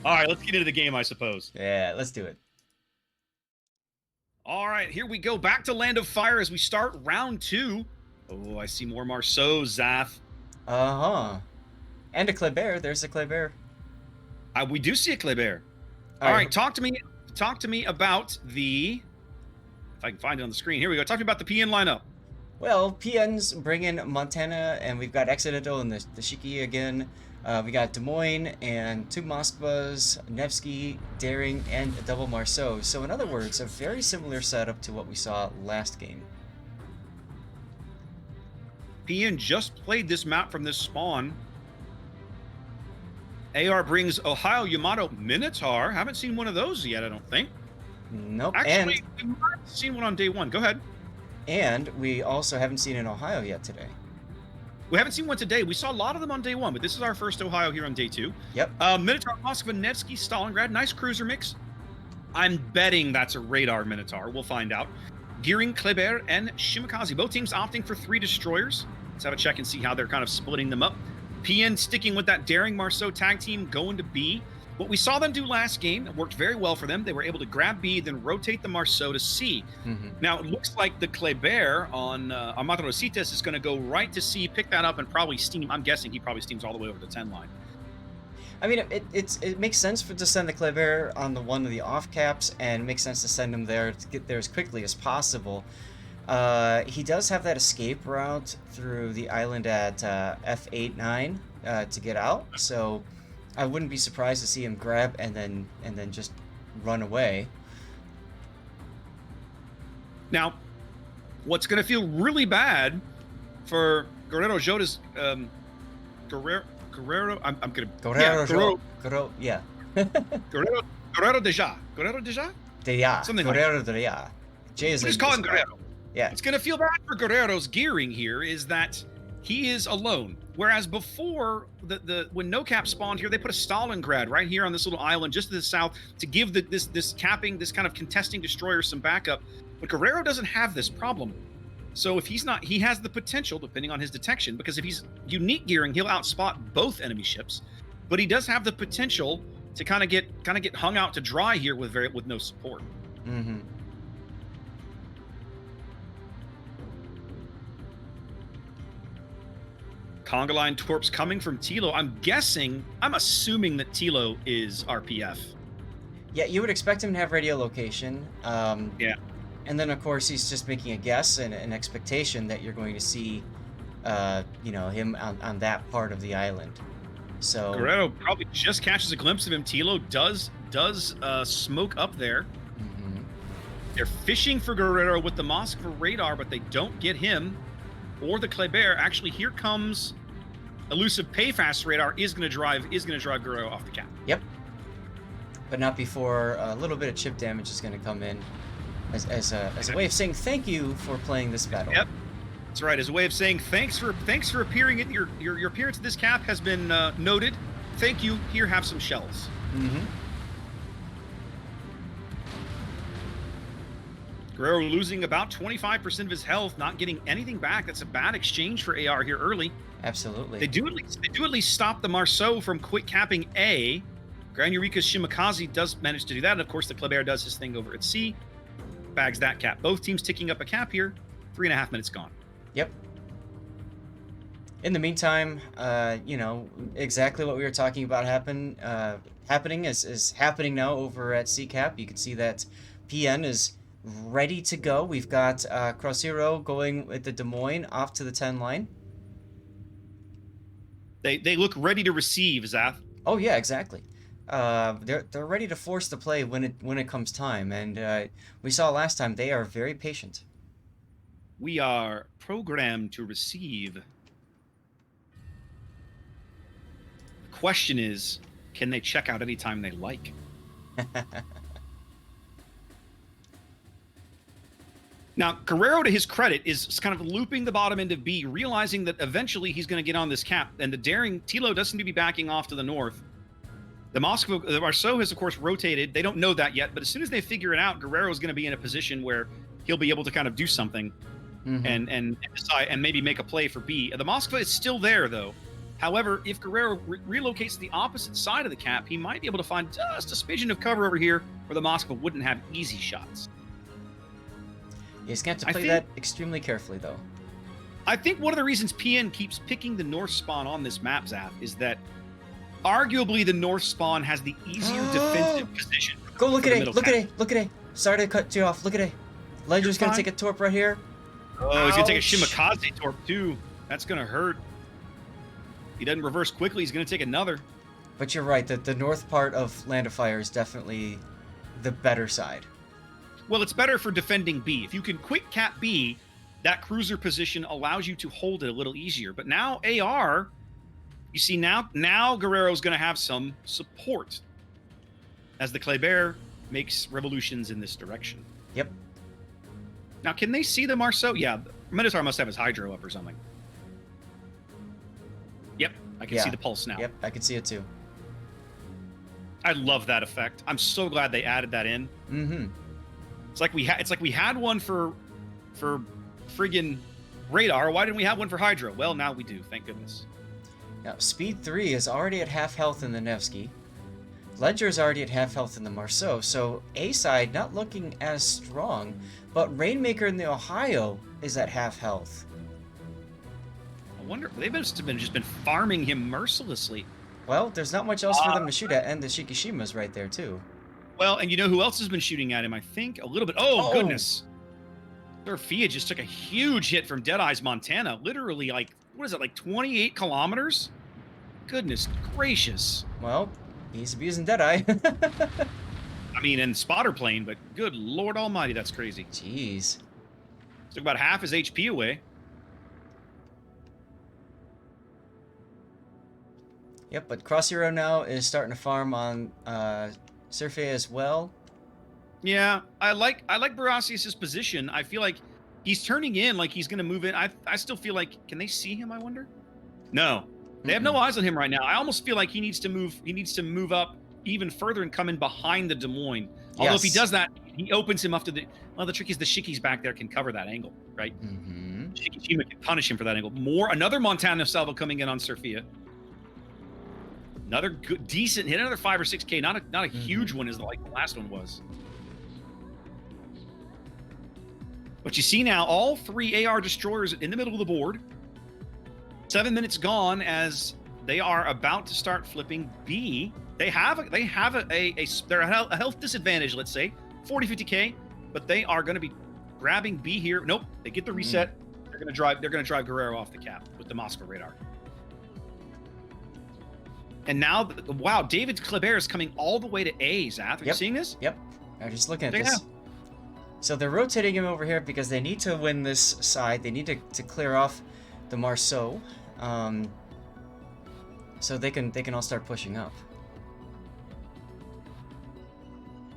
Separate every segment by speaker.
Speaker 1: All right, let's get into the game, I suppose.
Speaker 2: Yeah, let's do it.
Speaker 1: All right, here we go. Back to Land of Fire as we start round 2. Oh, I see more Marceau, Zath.
Speaker 2: Uh-huh. And a Kleber. There's a Kleber.
Speaker 1: We do see a Kleber.
Speaker 2: All
Speaker 1: All
Speaker 2: right.
Speaker 1: right, talk to me about the... If I can find it on the screen. Here we go. Talk to me about the PN lineup.
Speaker 2: Well, PN's bringing Montana, and we've got Exodito and the Shiki again. We got Des Moines and two Moskvas, Nevsky, Daring, and a double Marceau. So in other words, a very similar setup to what we saw last game.
Speaker 1: PN just played this map from this spawn. AR brings Ohio Yamato Minotaur. Haven't seen one of those yet, I don't think.
Speaker 2: Nope.
Speaker 1: Actually, we might have seen one on day 1. Go ahead.
Speaker 2: And we also haven't seen an Ohio yet today.
Speaker 1: We haven't seen one today. We saw a lot of them on day 1, but this is our first Ohio here on day 2.
Speaker 2: Yep.
Speaker 1: Minotaur, Moskva, Nevsky, Stalingrad. Nice cruiser mix. I'm betting that's a radar Minotaur. We'll find out. Gearing, Kleber, and Shimakaze. Both teams opting for 3 destroyers. Let's have a check and see how they're kind of splitting them up. PN sticking with that Daring Marceau tag team, going to B. What we saw them do last game, it worked very well for them. They were able to grab B, then rotate the Marceau to C. Now, it looks like the Kleber on Armado Rositas is going to go right to C, pick that up, and probably steam. I'm guessing he probably steams all the way over the 10 line.
Speaker 2: I mean, it makes sense to send the Kleber on the one of the off caps, and it makes sense to send him there to get there as quickly as possible. He does have that escape route through the island at F8-9 to get out, so I wouldn't be surprised to see him grab and then just run away.
Speaker 1: Now, what's going to feel really bad for Guerrero Jota's Guerrero. I'm going to
Speaker 2: Guerrero, yeah.
Speaker 1: Guerrero Deja. Something
Speaker 2: Guerrero
Speaker 1: like that.
Speaker 2: Deja. Jay is
Speaker 1: Just call him Guerrero.
Speaker 2: Yeah.
Speaker 1: It's going to feel bad for Guerrero's gearing here is that he is alone. Whereas before, when No Cap spawned here, they put a Stalingrad right here on this little island just to the south to give this capping, this kind of contesting destroyer some backup. But Guerrero doesn't have this problem. So if he's not, he has the potential, depending on his detection, because if he's unique gearing, he'll outspot both enemy ships. But he does have the potential to kind of get hung out to dry here with no support.
Speaker 2: Mm-hmm.
Speaker 1: Conga line torps coming from Tilo. I'm assuming that Tilo is RPF.
Speaker 2: Yeah, you would expect him to have radio location.
Speaker 1: Yeah.
Speaker 2: And then, of course, he's just making a guess and an expectation that you're going to see, him on that part of the island. So
Speaker 1: Guerrero probably just catches a glimpse of him. Tilo does smoke up there.
Speaker 2: Mm-hmm.
Speaker 1: They're fishing for Guerrero with the Moskva radar, but they don't get him or the Kleber. Actually, here comes elusive Payfast radar is going to drive Guerrero off the cap.
Speaker 2: Yep. But not before a little bit of chip damage is going to come in as a way of saying thank you for playing this battle.
Speaker 1: Yep. That's right. As a way of saying thanks for appearing at your appearance at this cap has been noted. Thank you. Here, have some shells.
Speaker 2: Mm-hmm.
Speaker 1: Guerrero losing about 25% of his health, not getting anything back. That's a bad exchange for AR here early.
Speaker 2: Absolutely.
Speaker 1: They do at least stop the Marceau from quick capping A. Gran Eureka's Shimakaze does manage to do that. And of course, the Kleber does his thing over at C. Bags that cap. Both teams ticking up a cap here. 3.5 minutes gone.
Speaker 2: Yep. In the meantime, exactly what we were talking about happening is happening now over at CCAP. You can see that PN is ready to go. We've got Cross Hero going with the Des Moines off to the 10 line.
Speaker 1: They look ready to receive, Zath.
Speaker 2: Oh yeah, exactly. They're ready to force the play when it comes time, and we saw last time they are very patient.
Speaker 1: We are programmed to receive. The question is, can they check out anytime they like? Now, Guerrero, to his credit, is kind of looping the bottom end of B, realizing that eventually he's going to get on this cap, and the daring Tilo doesn't seem to be backing off to the north. The Marceau has, of course, rotated. They don't know that yet, but as soon as they figure it out, Guerrero is going to be in a position where he'll be able to kind of do something and decide and maybe make a play for B. The Moskva is still there, though. However, if Guerrero relocates to the opposite side of the cap, he might be able to find just a smidgen of cover over here where the Moskva wouldn't have easy shots.
Speaker 2: He's going to have to play that extremely carefully, though.
Speaker 1: I think one of the reasons PN keeps picking the north spawn on this map, Zap, is that arguably the north spawn has the easier defensive position.
Speaker 2: Go look at A. Look at A. Look at A. Sorry to cut you off. Look at A. Ledger's going to take a torp right here.
Speaker 1: Oh, he's going to take a Shimakaze torp, too. That's going to hurt. If he doesn't reverse quickly, he's going to take another.
Speaker 2: But you're right, that the north part of Land of Fire is definitely the better side.
Speaker 1: Well, it's better for defending B. If you can quick cap B, that cruiser position allows you to hold it a little easier. But now AR, you see now Guerrero's going to have some support as the Kleber makes revolutions in this direction.
Speaker 2: Yep.
Speaker 1: Now, can they see the Marceau? Yeah, Minotaur must have his Hydro up or something. Yep, I can see the pulse now.
Speaker 2: Yep, I can see it too.
Speaker 1: I love that effect. I'm so glad they added that in.
Speaker 2: Mm-hmm.
Speaker 1: It's like we had one for friggin' radar. Why didn't we have one for Hydro? Well, now we do. Thank goodness.
Speaker 2: Now, Speed 3 is already at half health in the Nevsky. Ledger is already at half health in the Marceau, so A side not looking as strong, but Rainmaker in the Ohio is at half health.
Speaker 1: I wonder, they've just been farming him mercilessly.
Speaker 2: Well, there's not much else for them to shoot at, and the Shikishima's right there too.
Speaker 1: Well, and you know who else has been shooting at him, I think? A little bit. Oh, goodness. Sophia just took a huge hit from Deadeye's Montana. Literally, like, what is it, like 28 kilometers? Goodness gracious.
Speaker 2: Well, he's abusing Deadeye.
Speaker 1: I mean, and spotter plane, but good Lord almighty, that's crazy.
Speaker 2: Jeez.
Speaker 1: Took about half his HP away.
Speaker 2: Yep, but Cross Hero now is starting to farm on Surfei as well.
Speaker 1: Yeah, I like Barasius' position. I feel like he's turning in like he's going to move in. I still feel like, can they see him, I wonder? No. They have no eyes on him right now. I almost feel like he needs to move up even further and come in behind the Des Moines. Although if he does that, he opens him up to the... Well, the trick is the Shikis back there can cover that angle, right?
Speaker 2: Mm-hmm.
Speaker 1: Shikishima can punish him for that angle. Another Montana salvo coming in on Surfia. Another good, decent hit, another 5 or 6K. Not a huge one as like the last one was. But you see now, all 3 AR destroyers in the middle of the board. 7 minutes gone as they are about to start flipping B. They're a health disadvantage, let's say, 40-50K, but they are going to be grabbing B here. Nope, they get the reset. They're going to drive Guerrero off the cap with the Moscow radar. And now, wow, David Kleber is coming all the way to A, Zath. Are you seeing this?
Speaker 2: Yep. I'm just looking at this. So they're rotating him over here because they need to win this side. They need to clear off the Marceau, so they can all start pushing up.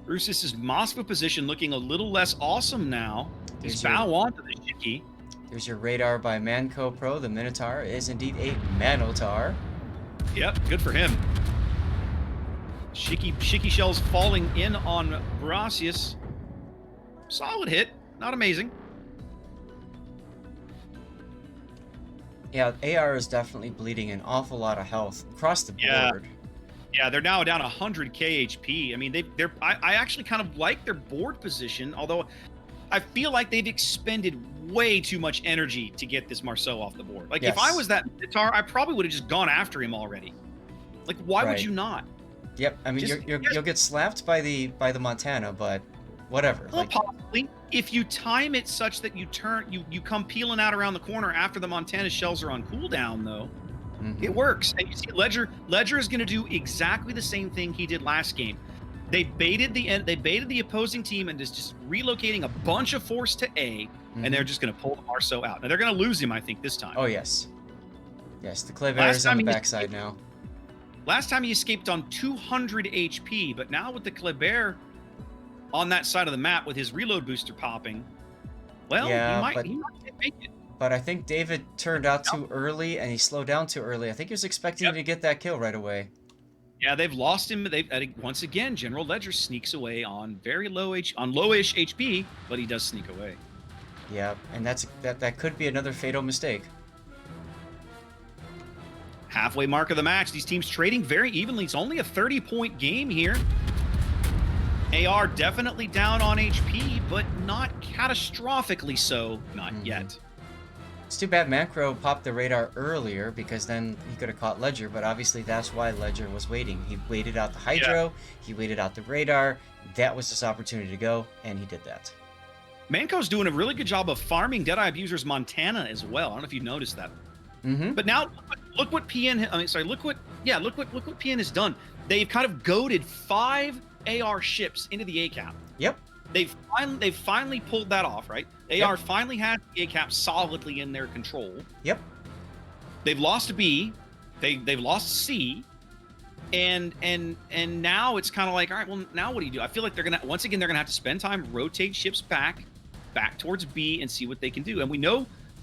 Speaker 1: Bruce's Moscow position looking a little less awesome now. He's bow on to the Shiki.
Speaker 2: There's your radar by Manco Pro. The Minotaur is indeed a Manotaur.
Speaker 1: Yep, good for him. Shiki shells falling in on Barasius. Solid hit, not amazing.
Speaker 2: Yeah, AR is definitely bleeding an awful lot of health across the board.
Speaker 1: Yeah, they're now down 100k HP. I mean, I actually kind of like their board position, although I feel like they've expended way too much energy to get this Marceau off the board. Like, if I was that Minotaur, I probably would have just gone after him already. Like, why would you not?
Speaker 2: Yep, I mean, you'll get slapped by the Montana, but whatever.
Speaker 1: Well, possibly. If you time it such that you come peeling out around the corner after the Montana shells are on cooldown, though, it works. And you see, Ledger is going to do exactly the same thing he did last game. They baited the opposing team and is just relocating a bunch of force to A, and they're just going to pull the Marceau out. Now they're going to lose him, I think, this time.
Speaker 2: Oh yes, the Kleber is on the backside now.
Speaker 1: Last time he escaped on 200 HP, but now with the Kleber on that side of the map with his reload booster popping, well, he might make it.
Speaker 2: But I think David turned out too early, and he slowed down too early. I think he was expecting to get that kill right away. Yeah,
Speaker 1: they've lost him. Once again, General Ledger sneaks away on lowish HP, but he does sneak away.
Speaker 2: Yeah, and that could be another fatal mistake.
Speaker 1: Halfway mark of the match. These teams trading very evenly. It's only a 30-point game here. AR definitely down on HP, but not catastrophically so. Not yet.
Speaker 2: It's too bad Macro popped the radar earlier, because then he could have caught Ledger, but obviously that's why Ledger was waiting. He waited out the Hydro, he waited out the radar. That was his opportunity to go, and he did that.
Speaker 1: Manco's doing a really good job of farming Deadeye Abuser's Montana as well. I don't know if you noticed that. But now look what PN. I mean, sorry. Look what PN has done. They've kind of goaded 5 AR ships into the A cap.
Speaker 2: Yep.
Speaker 1: They've finally pulled that off, right? AR finally had the A cap solidly in their control.
Speaker 2: Yep.
Speaker 1: They've lost B. They've lost C. And now it's kind of like, all right, well, now what do you do? I feel like they're gonna have to spend time, rotate ships back towards B, and see what they can do. And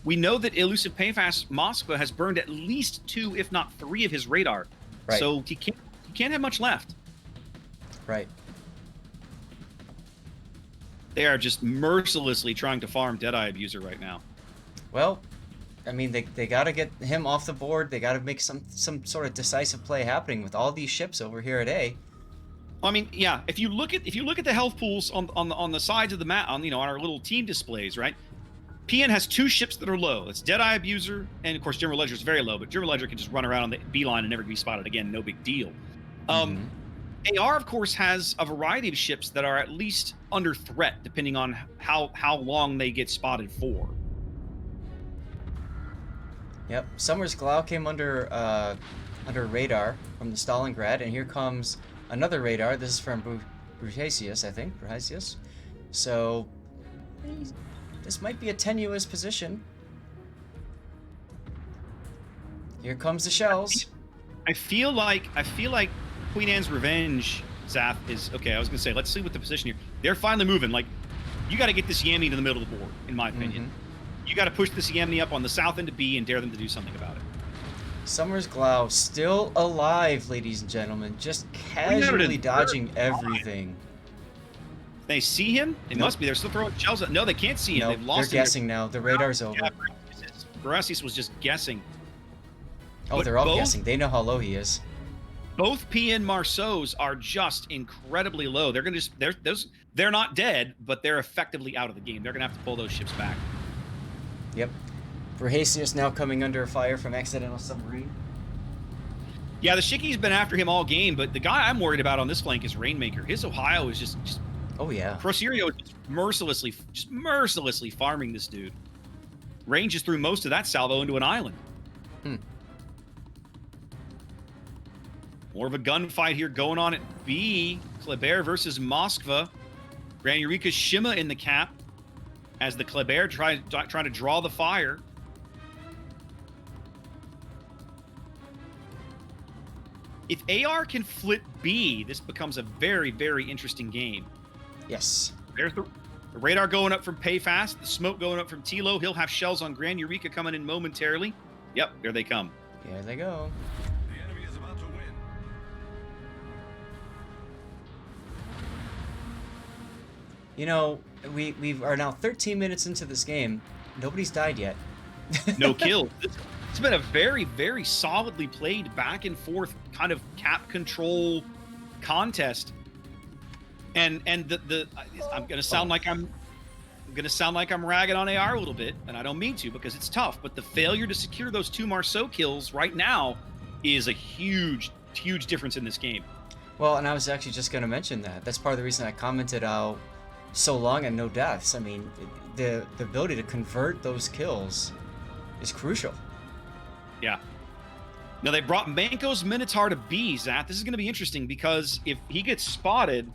Speaker 1: we know that Elusive Payfast Moskva has burned at least 2, if not 3, of his radar.
Speaker 2: Right.
Speaker 1: So he can't have much left.
Speaker 2: Right.
Speaker 1: They are just mercilessly trying to farm Deadeye Abuser right now.
Speaker 2: Well, I mean, they got to get him off the board. They got to make some sort of decisive play happening with all these ships over here at A.
Speaker 1: I mean, yeah. If you look at the health pools on the sides of the map, on our little team displays, right? PN has 2 ships that are low. It's Deadeye Abuser, and of course General Ledger is very low, but General Ledger can just run around on the B line and never be spotted again. No big deal. AR, of course, has a variety of ships that are at least under threat, depending on how long they get spotted for.
Speaker 2: Yep. Summer's Glau came under radar from the Stalingrad, and here comes another radar. This is from Brutasius, I think. Brutasius. So this might be a tenuous position. Here comes the shells.
Speaker 1: I feel like Queen Anne's Revenge, Zath, is okay. I was gonna say, let's see what the position here. They're finally moving. Like, you got to get this Yammy to the middle of the board, in my opinion. You got to push this Yammy up on the south end of B and dare them to do something about it.
Speaker 2: Summer's Glau still alive, ladies and gentlemen, just casually dodging everything.
Speaker 1: They see him? They must be. They're still throwing shells. No, they can't see him. They've lost him.
Speaker 2: They're guessing now. The radar's over.
Speaker 1: Barasius was just guessing.
Speaker 2: Oh, but they're all guessing. They know how low he is.
Speaker 1: Both P and Marceaus are just incredibly low. They're gonna they're not dead, but they're effectively out of the game. They're gonna have to pull those ships back.
Speaker 2: Yep. Brahasius now coming under fire from Accidental Submarine.
Speaker 1: Yeah, the Shiki's been after him all game, but the guy I'm worried about on this flank is Rainmaker. His Ohio is just
Speaker 2: oh yeah.
Speaker 1: Proserio is mercilessly farming this dude. Ranges through most of that salvo into an island. More of a gunfight here going on at B. Kleber versus Moskva. Grand Eureka's Shima in the cap as the Kleber trying to draw the fire. If AR can flip B, this becomes a very, very interesting game.
Speaker 2: Yes.
Speaker 1: There's the radar going up from Payfast, the smoke going up from Tilo. He'll have shells on Grand Eureka coming in momentarily. Yep, there they come.
Speaker 2: Here they go.
Speaker 3: The enemy is about to win.
Speaker 2: You know, we are now 13 minutes into this game. Nobody's died yet.
Speaker 1: No kills. It's been a very, very solidly played back and forth kind of cap control contest. And I'm gonna sound like I'm ragging on AR a little bit, and I don't mean to because it's tough. But the failure to secure those 2 Marceau kills right now is a huge difference in this game.
Speaker 2: Well, and I was actually just gonna mention that. That's part of the reason I commented how so long and no deaths. I mean, the ability to convert those kills is crucial.
Speaker 1: Yeah. Now they brought Manco's Minotaur to B, Zach. This is going to be interesting because if he gets spotted,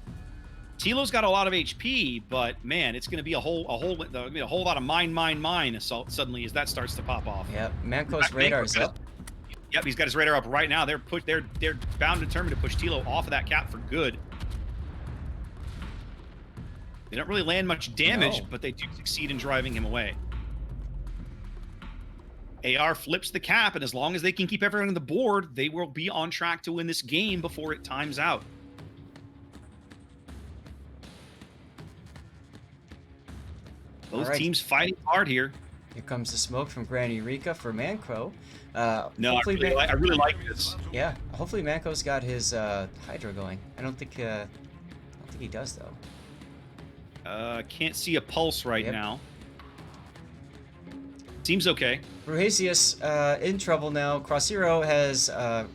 Speaker 1: Tilo's got a lot of HP, but man, it's going to be a whole lot of mine assault suddenly as that starts to pop off.
Speaker 2: Yeah, Manco's radar is up.
Speaker 1: Yep, he's got his radar up right now. They're bound and determined to push Tilo off of that cap for good. They don't really land much damage, but they do succeed in driving him away. AR flips the cap, and as long as they can keep everyone on the board, they will be on track to win this game before it times out. Both teams fighting hard here.
Speaker 2: Here comes the smoke from Granny Rika for Mancro.
Speaker 1: No,
Speaker 2: Hopefully
Speaker 1: I really like this.
Speaker 2: yeah, hopefully Manco's got his Hydro going. I don't think he does though.
Speaker 1: Can't see a pulse right
Speaker 2: Yep.
Speaker 1: now. Seems okay.
Speaker 2: Bruhasius in trouble now. Crossero has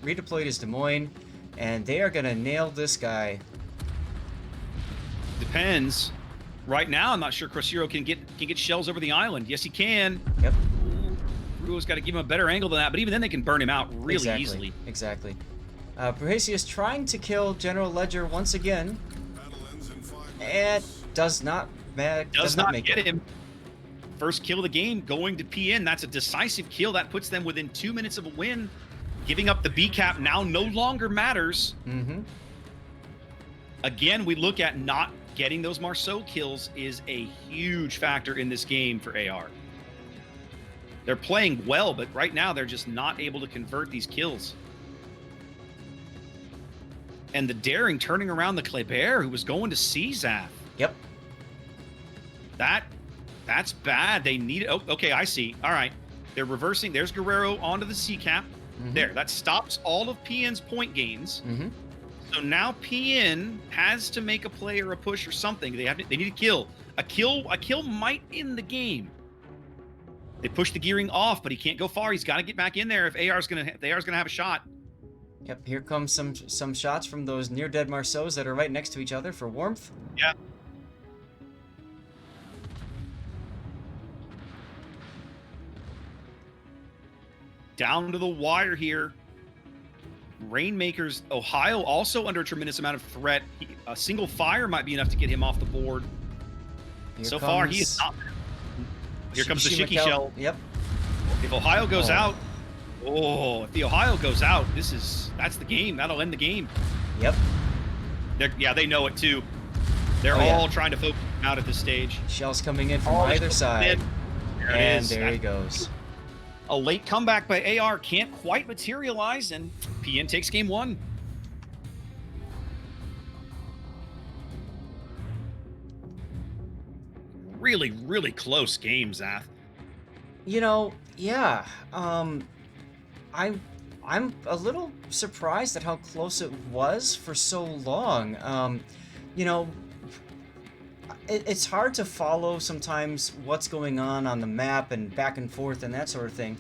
Speaker 2: redeployed his Des Moines, and they are gonna nail this guy.
Speaker 1: Depends. Right now, I'm not sure Crossero can get shells over the island. Yes, he can.
Speaker 2: Yep.
Speaker 1: Ruo's got to give him a better angle than that, but even then they can burn him out really easily.
Speaker 2: Exactly. Bruhasius trying to kill General Ledger once again,
Speaker 3: Battle ends in 5
Speaker 2: and does not make
Speaker 1: get
Speaker 2: it.
Speaker 1: him. First kill of the game going to PN. That's a decisive kill. That puts them within 2 minutes of a win. Giving up the B cap now no longer matters.
Speaker 2: Mm-hmm.
Speaker 1: Again, we look at not getting those Marceau kills is a huge factor in this game for AR. They're playing well, but right now they're just not able to convert these kills. And the daring turning around the Kleber, who was going to CZAF.
Speaker 2: Yep.
Speaker 1: That's bad. They need it. Oh, okay, I see. All right. They're reversing. There's Guerrero onto the C cap.
Speaker 2: Mm-hmm.
Speaker 1: There. That stops all of PN's point gains.
Speaker 2: Mm-hmm.
Speaker 1: So now PN has to make a play or a push or something. They need a kill. A kill might end the game. They push the gearing off, but he can't go far. He's got to get back in there if AR's gonna have a shot.
Speaker 2: Yep. Here comes some shots from those near dead Marceaus that are right next to each other for warmth.
Speaker 1: Yeah. Down to the wire here. Rainmakers, Ohio also under a tremendous amount of threat. A single fire might be enough to get him off the board.
Speaker 2: Here
Speaker 1: So far, he is not. Here comes the Shiki
Speaker 2: Shimakel.
Speaker 1: shell.
Speaker 2: Yep.
Speaker 1: If Ohio goes out, if the Ohio goes out, that's the game. That'll end the game.
Speaker 2: Yep.
Speaker 1: They know it too. They're
Speaker 2: Oh, yeah.
Speaker 1: all trying to focus him out at this stage.
Speaker 2: Shells coming in from
Speaker 1: All
Speaker 2: either
Speaker 1: is
Speaker 2: side.
Speaker 1: There it
Speaker 2: And
Speaker 1: is.
Speaker 2: there he goes.
Speaker 1: A late comeback by AR can't quite materialize, and PN takes game 1. Really, really close game, Zath.
Speaker 2: You know, yeah. I'm a little surprised at how close it was for so long. You know, it's hard to follow sometimes what's going on the map and back and forth and that sort of thing.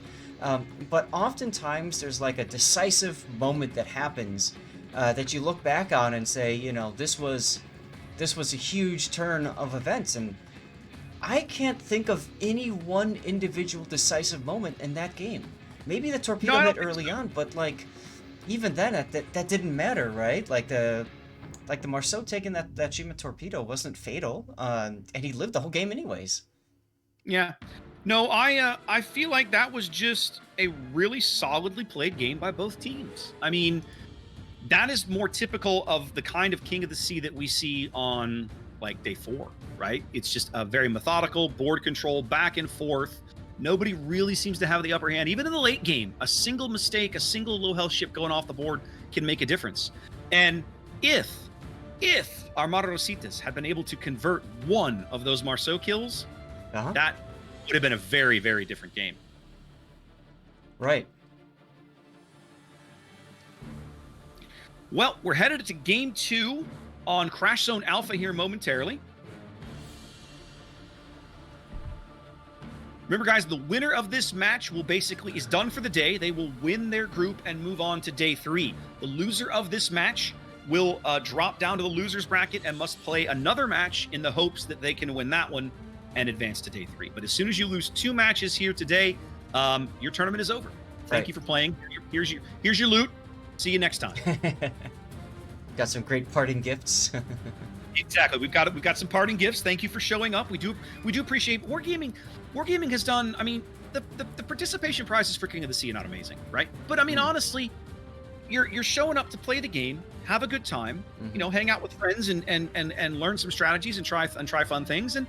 Speaker 2: But oftentimes there's like a decisive moment that happens that you look back on and say, you know, this was a huge turn of events, and I can't think of any one individual decisive moment in that game. Maybe the torpedo hit early on, but like even then that didn't matter, right? Like the Marceau taking that Shima torpedo wasn't fatal, and he lived the whole game anyways.
Speaker 1: Yeah. No, I feel like that was just a really solidly played game by both teams. I mean, that is more typical of the kind of King of the Sea that we see on like day 4, right? It's just a very methodical board control back and forth. Nobody really seems to have the upper hand. Even in the late game, a single mistake, a single low health ship going off the board can make a difference. And if Armada Rositas had been able to convert one of those Marceau kills, that would have been a very, very different game.
Speaker 2: Right.
Speaker 1: Well, we're headed to game 2 on Crash Zone Alpha here momentarily. Remember, guys, the winner of this match is done for the day. They will win their group and move on to day 3. The loser of this match will drop down to the loser's bracket and must play another match in the hopes that they can win that one and advance to day 3. But as soon as you lose 2 matches here today, your tournament is over. Thank you for playing. Here's your loot. See you next time.
Speaker 2: Got some great parting gifts.
Speaker 1: Exactly. We've got some parting gifts. Thank you for showing up. We do appreciate Wargaming. Wargaming has done. I mean, the participation prizes for King of the Sea are not amazing, right? But I mean, honestly, you're showing up to play the game, have a good time, you know, hang out with friends and learn some strategies and try fun things. And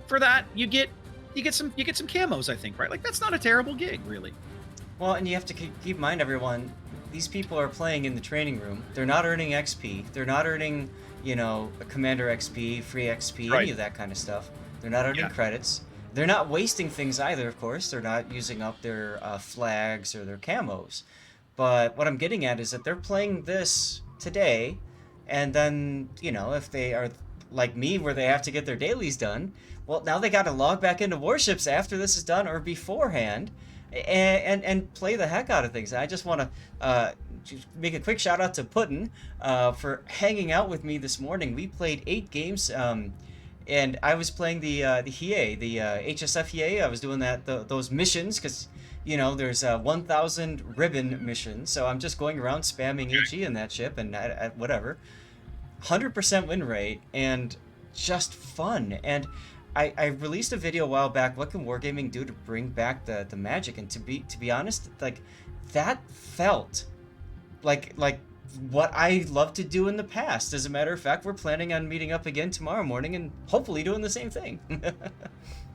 Speaker 1: for that, you get some camos, I think, right? Like that's not a terrible gig, really.
Speaker 2: Well, and you have to keep in mind, everyone, these people are playing in the training room. They're not earning XP. They're not earning, you know, a Commander XP, free XP,
Speaker 1: Right.
Speaker 2: any of that kind of stuff. They're not earning credits. They're not wasting things either, of course. They're not using up their flags or their camos. But what I'm getting at is that they're playing this today, and then, you know, if they are like me where they have to get their dailies done, well, now they got to log back into warships after this is done or beforehand and play the heck out of things. I just want to just make a quick shout out to Putin for hanging out with me this morning. We played 8 games. And I was playing the HIE, the HSF HIE. I was doing those missions because, you know, there's 1,000 ribbon missions. So I'm just going around spamming HE in that ship and whatever. 100% win rate and just fun. And I released a video a while back. What can wargaming do to bring back the magic? And to be honest, like that felt like what I love to do in the past. As a matter of fact, we're planning on meeting up again tomorrow morning and hopefully doing the same thing.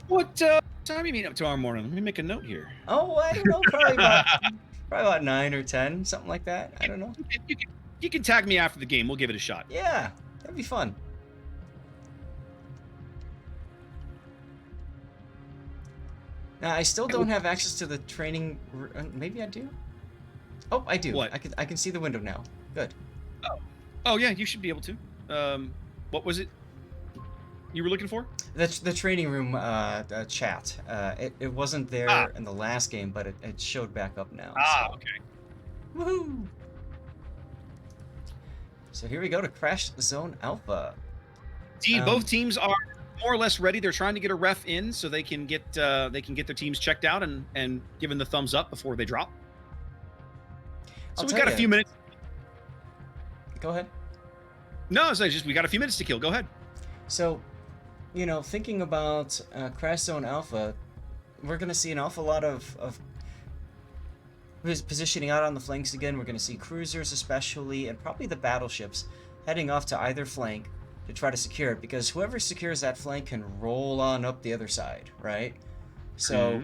Speaker 1: What time are you meeting up tomorrow morning? Let me make a note here.
Speaker 2: Oh, I don't know, probably about 9 or 10, something like that. I don't know.
Speaker 1: You can tag me after the game. We'll give it a shot.
Speaker 2: Yeah, that'd be fun. Now, I still don't have access to the training. Maybe I do. Oh, I do.
Speaker 1: What?
Speaker 2: I can see the window now. Good.
Speaker 1: Oh yeah, you should be able to. What was it you were looking for?
Speaker 2: That's the training room chat. It wasn't there in the last game, but it showed back up now. So.
Speaker 1: Okay.
Speaker 2: Woohoo! So here we go to Crash Zone Alpha.
Speaker 1: Both teams are more or less ready. They're trying to get a ref in so they can get their teams checked out and given the thumbs up before they drop. So we got a few minutes.
Speaker 2: Go ahead.
Speaker 1: No, it's just we got a few minutes to kill. Go ahead.
Speaker 2: So, you know, thinking about Crash Zone Alpha, we're going to see an awful lot of positioning out on the flanks again. We're going to see cruisers especially, and probably the battleships heading off to either flank to try to secure it, because whoever secures that flank can roll on up the other side, right? So,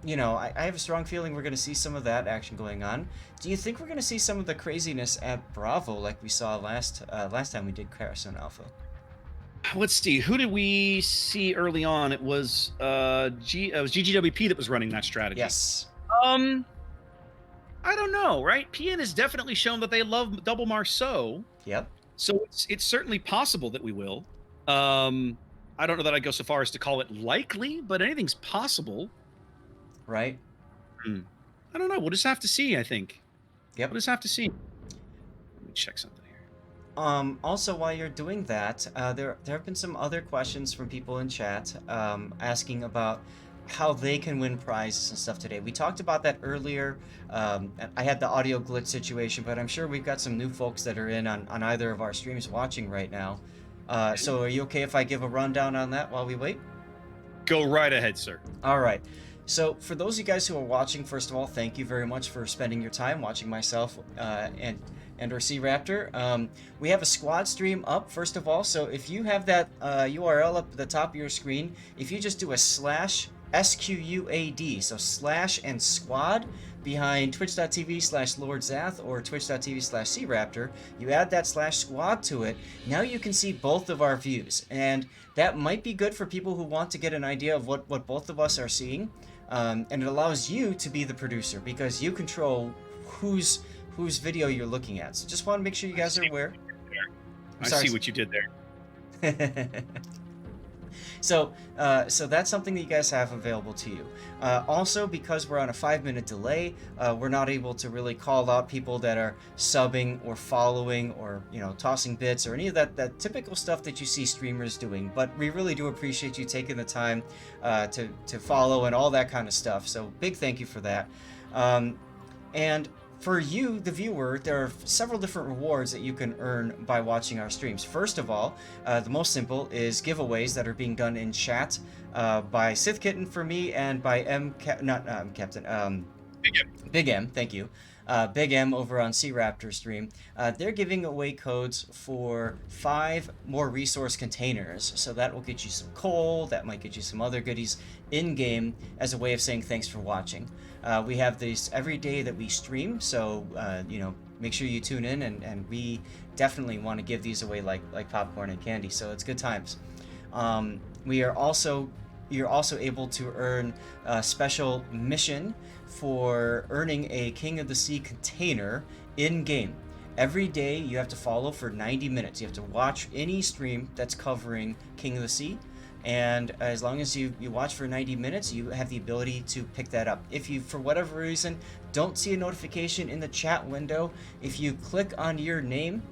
Speaker 2: you know, I have a strong feeling we're going to see some of that action going on. Do you think we're going to see some of the craziness at Bravo like we saw last time we did Crash Zone Alpha?
Speaker 1: Let's see. Who did we see early on? It was GGWP that was running that strategy.
Speaker 2: Yes.
Speaker 1: I don't know, right? PN has definitely shown that they love double Marceau.
Speaker 2: Yep.
Speaker 1: So it's certainly possible that we will. I don't know that I'd go so far as to call it likely, but anything's possible.
Speaker 2: Right.
Speaker 1: I don't know. We'll just have to see, I think.
Speaker 2: Yep.
Speaker 1: We'll just have to see. Let me check something here.
Speaker 2: Also, while you're doing that, there have been some other questions from people in chat asking about how they can win prizes and stuff today. We talked about that earlier. I had the audio glitch situation, but I'm sure we've got some new folks that are in on either of our streams watching right now. So are you okay if I give a rundown on that while we wait?
Speaker 1: Go right ahead, sir.
Speaker 2: All right. So for those of you guys who are watching, first of all, thank you very much for spending your time watching myself and our Sea Raptor. We have a squad stream up, first of all. So if you have that URL up at the top of your screen, if you just do a /SQUAD, so slash and squad behind twitch.tv/LordZath or twitch.tv/SeaRaptor, you add that /squad to it, now you can see both of our views. And that might be good for people who want to get an idea of what both of us are seeing. And it allows you to be the producer because you control whose video you're looking at. So just want to make sure you guys are aware.
Speaker 1: I see what you did there.
Speaker 2: So that's something that you guys have available to you. Also, because we're on a 5-minute delay, we're not able to really call out people that are subbing or following or, you know, tossing bits or any of that typical stuff that you see streamers doing. But we really do appreciate you taking the time to follow and all that kind of stuff. So big thank you for that. And for you, the viewer, there are several different rewards that you can earn by watching our streams. First of all, the most simple is giveaways that are being done in chat by Sith Kitten for me and by Big M, thank you. Big M over on Sea Raptor stream. They're giving away codes for 5 more resource containers. So that will get you some coal, that might get you some other goodies in-game as a way of saying thanks for watching. We have these every day that we stream, so you know, make sure you tune in, and we definitely want to give these away like popcorn and candy, so it's good times. We are also you're also able to earn a special mission for earning a King of the Sea container in game. Every day you have to follow for 90 minutes. You have to watch any stream that's covering King of the Sea. And as long as you watch for 90 minutes, you have the ability to pick that up. If you, for whatever reason, don't see a notification in the chat window, if you click on your name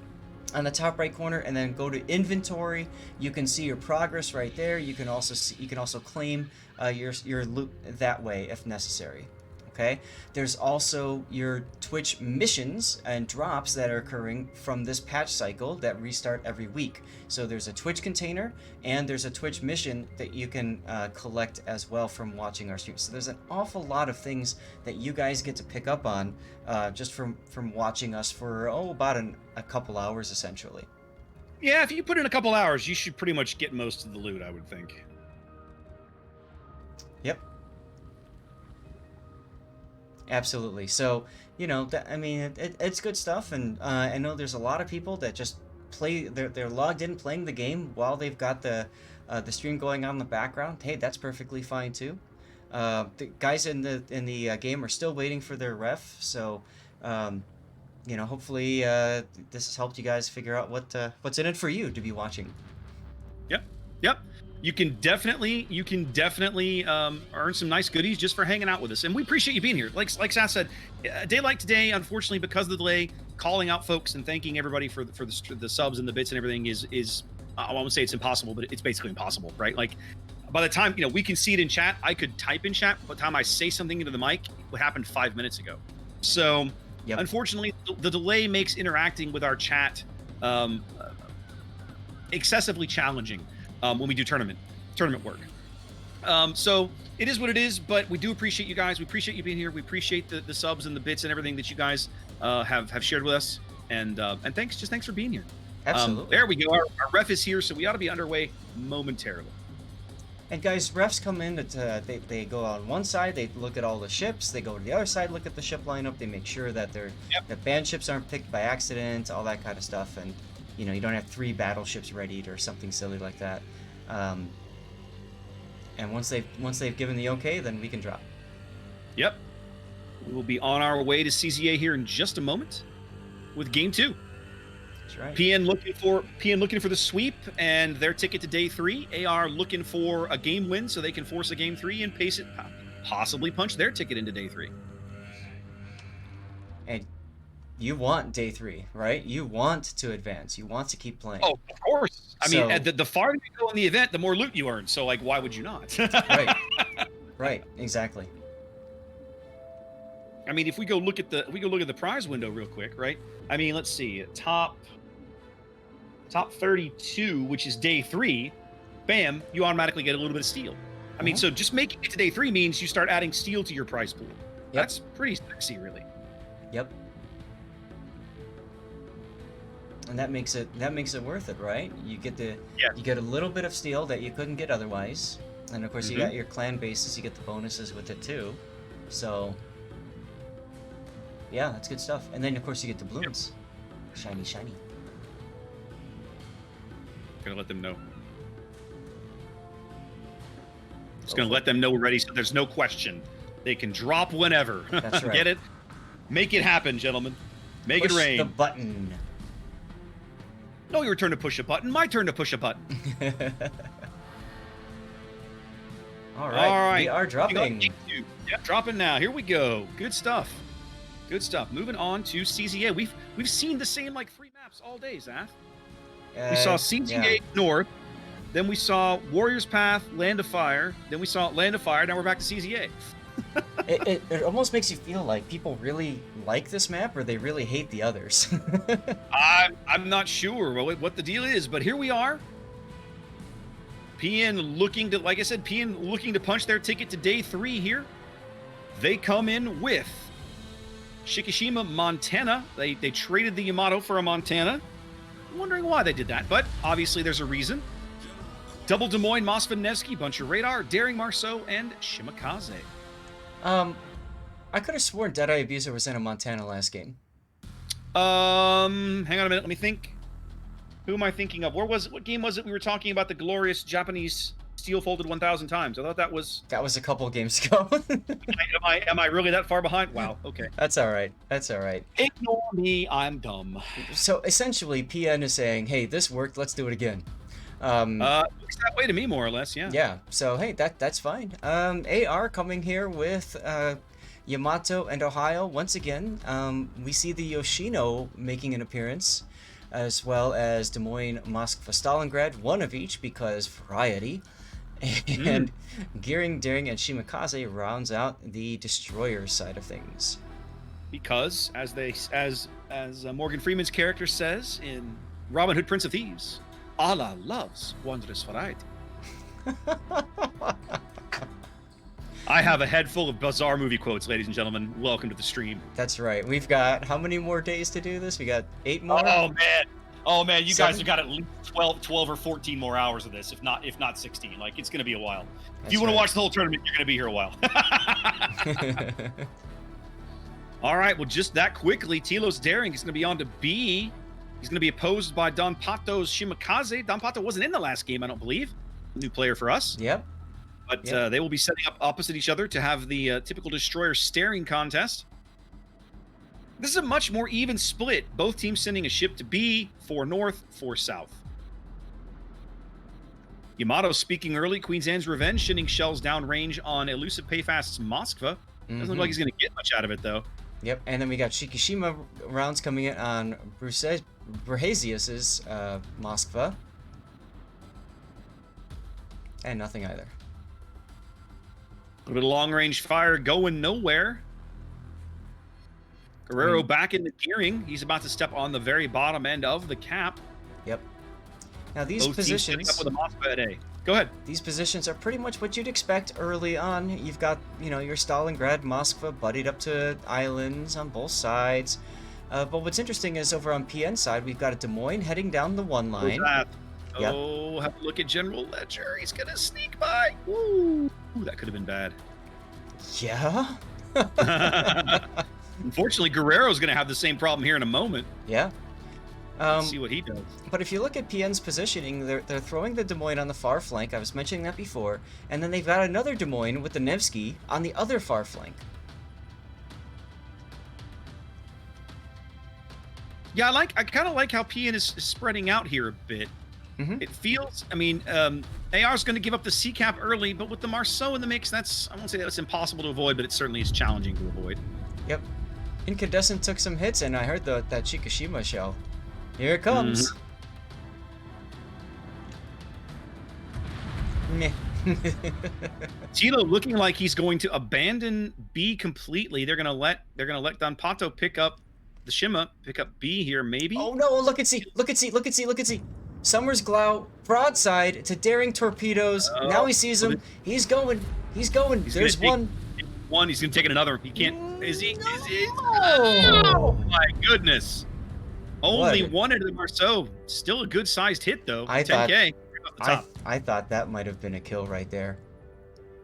Speaker 2: on the top right corner and then go to inventory, you can see your progress right there. You can also claim your loot that way if necessary. Okay, there's also your Twitch missions and drops that are occurring from this patch cycle that restart every week. So there's a Twitch container and there's a Twitch mission that you can collect as well from watching our streams. So there's an awful lot of things that you guys get to pick up on just from watching us for about a couple hours essentially.
Speaker 1: Yeah, if you put in a couple hours, you should pretty much get most of the loot, I would think.
Speaker 2: Yep. Absolutely. So, you know, I mean, it's good stuff, and I know there's a lot of people that just play. They're logged in playing the game while they've got the stream going on in the background. Hey, that's perfectly fine too. The guys in the game are still waiting for their ref, so you know, hopefully this has helped you guys figure out what's in it for you to be watching.
Speaker 1: Yep. You can definitely earn some nice goodies just for hanging out with us, and we appreciate you being here. Like Seth said, a day like today, unfortunately, because of the delay, calling out folks and thanking everybody for the subs and the bits and everything is I won't say it's impossible, but it's basically impossible, right? Like by the time we can see it in chat, I could type in chat. By the time I say something into the mic, what happened 5 minutes ago. So
Speaker 2: Yep.
Speaker 1: Unfortunately, the delay makes interacting with our chat excessively challenging. When we do tournament work. So it is what it is, but we do appreciate you guys. We appreciate you being here. We appreciate the subs and the bits and everything that you guys have shared with us. And thanks for being here.
Speaker 2: Absolutely.
Speaker 1: There we go. Our ref is here, so we ought to be underway momentarily.
Speaker 2: And guys, refs come in, they go on one side, they look at all the ships, they go to the other side, look at the ship lineup, they make sure that the banned ships aren't picked by accident, all that kind of stuff, and you know, you don't have 3 battleships readied or something silly like that. And once they've given the okay, then we can drop.
Speaker 1: Yep. We will be on our way to CZA here in just a moment with Game 2.
Speaker 2: That's right.
Speaker 1: PN looking for the sweep and their ticket to day 3. AR looking for a game win so they can force a game 3 and pace it, possibly punch their ticket into day 3.
Speaker 2: And you want day 3, right? You want to advance. You want to keep playing.
Speaker 1: Oh, of course. I mean,
Speaker 2: So-
Speaker 1: the farther you go in the event, the more loot you earn. So, like, why would you not?
Speaker 2: Right. Right. Exactly.
Speaker 1: I mean, if we go look at the prize window real quick, right? I mean, let's see, top 32, which is day 3. Bam, you automatically get a little bit of steel. I mean, so just making it to day 3 means you start adding steel to your prize pool.
Speaker 2: Yep.
Speaker 1: That's pretty sexy, really.
Speaker 2: Yep. And that makes it worth it, right? You get you get a little bit of steel that you couldn't get otherwise, and of course you got your clan bases. You get the bonuses with it too, so yeah, that's good stuff. And then of course you get the balloons, shiny, shiny.
Speaker 1: Gonna let them know. Just gonna let them know we're ready, so there's no question. They can drop whenever.
Speaker 2: That's right.
Speaker 1: Get it? Make it happen, gentlemen. Make
Speaker 2: Push
Speaker 1: it rain.
Speaker 2: the button.
Speaker 1: No, your turn to push a button. My turn to push a button.
Speaker 2: All right. We are
Speaker 1: We got
Speaker 2: dropping.
Speaker 1: Game 2. Yep, dropping now. Here we go. Good stuff. Good stuff. Moving on to CZA. We've seen the same like 3 maps all day, Zaf. We saw CZA
Speaker 2: yeah.
Speaker 1: North, then we saw Warriors Path, Land of Fire, then we saw Land of Fire. Now we're back to CZA.
Speaker 2: It almost makes you feel like people really like this map or they really hate the others.
Speaker 1: I'm not sure what the deal is, but here we are. PN looking to, like I said, PN looking to punch their ticket to day 3 here. They come in with Shikishima Montana. They traded the Yamato for a Montana. I'm wondering why they did that, but obviously there's a reason. Double Des Moines, Npnyh, bunch of radar, Daring Marceau, and Shimakaze.
Speaker 2: I could have sworn Deadeye Abuser was in a Montana last game.
Speaker 1: Hang on a minute. Let me think. Who am I thinking of? What game was it we were talking about? The glorious Japanese steel folded 1,000 times. I thought that was.
Speaker 2: That was a couple games ago.
Speaker 1: Am I really that far behind? Wow. Okay.
Speaker 2: That's all right. That's all right.
Speaker 1: Ignore me. I'm dumb.
Speaker 2: So essentially, PN is saying, "Hey, this worked. Let's do it again."
Speaker 1: Looks that way to me, more or less. Yeah.
Speaker 2: Yeah. So hey, that's fine. AR coming here with Yamato and Ohio once again. We see the Yoshino making an appearance, as well as Des Moines, Moskva, Stalingrad, one of each because variety. And Gearing, Daring, and Shimakaze rounds out the destroyer side of things.
Speaker 1: Because, as Morgan Freeman's character says in Robin Hood, Prince of Thieves, Allah loves wondrous variety. I have a head full of bizarre movie quotes, ladies and gentlemen. Welcome to the stream.
Speaker 2: That's right. We've got how many more days to do this? We got 8 more.
Speaker 1: Oh man, you
Speaker 2: 7?
Speaker 1: guys have got at least 12 or 14 more hours of this, if not 16. Like, it's going to be a while.
Speaker 2: That's
Speaker 1: if you want
Speaker 2: right.
Speaker 1: to watch the whole tournament, you're going to be here a while. All right, well, just that quickly, Tilos Daring is going to be on to B. He's going to be opposed by Don Pato's Shimakaze. Don Pato wasn't in the last game, I don't believe. New player for us.
Speaker 2: Yep.
Speaker 1: But
Speaker 2: Yep.
Speaker 1: they will be setting up opposite each other to have the typical destroyer staring contest. This is a much more even split. Both teams sending a ship to B, 4 north, 4 south. Yamato speaking early. Queen's Anne's Revenge sending shells downrange on elusive Payfast's Moskva. Doesn't look like he's going to get much out of it, though.
Speaker 2: Yep. And then we got Shikishima rounds coming in on Brahesius's Moskva. And nothing either.
Speaker 1: A little bit of long-range fire going nowhere. Guerrero back in the gearing. He's about to step on the very bottom end of the cap.
Speaker 2: Yep. Now these
Speaker 1: Both teams setting
Speaker 2: positions,
Speaker 1: up with a Moskva at A. Go ahead.
Speaker 2: these positions are pretty much what you'd expect early on. You've got, your Stalingrad, Moskva buddied up to islands on both sides. But what's interesting is over on PN side, we've got a Des Moines heading down the 1 line. Yep.
Speaker 1: Oh, have a look at General Ledger. He's going to sneak by. Woo. Ooh, that could have been bad.
Speaker 2: Yeah.
Speaker 1: Unfortunately, Guerrero's going to have the same problem here in a moment.
Speaker 2: Yeah.
Speaker 1: Let's see what he does.
Speaker 2: But if you look at PN's positioning, they're throwing the Des Moines on the far flank. I was mentioning that before. And then they've got another Des Moines with the Nevsky on the other far flank.
Speaker 1: Yeah, I kind of like how PN is spreading out here a bit. It feels, AR's going to give up the C cap early, but with the Marceau in the mix, I won't say that's impossible to avoid, but it certainly is challenging to avoid.
Speaker 2: Yep. Incandescent took some hits, and I heard that Shikishima shell. Here it comes. Meh.
Speaker 1: Tilo looking like he's going to abandon B completely. They're gonna let Don Pato pick up the Shima, pick up B here, maybe.
Speaker 2: Oh no! Look at C! Look at C! Look at C! Look at C! Summers Glau broadside to Daring torpedoes. Now he sees him. He's going. He's going. There's one.
Speaker 1: He's gonna take another. He can't. Is he?
Speaker 2: No!
Speaker 1: Oh my goodness! Only
Speaker 2: What?
Speaker 1: one into the Marceau. Still a good sized hit though.
Speaker 2: I
Speaker 1: 10K. Off the top.
Speaker 2: I thought that might have been a kill right there.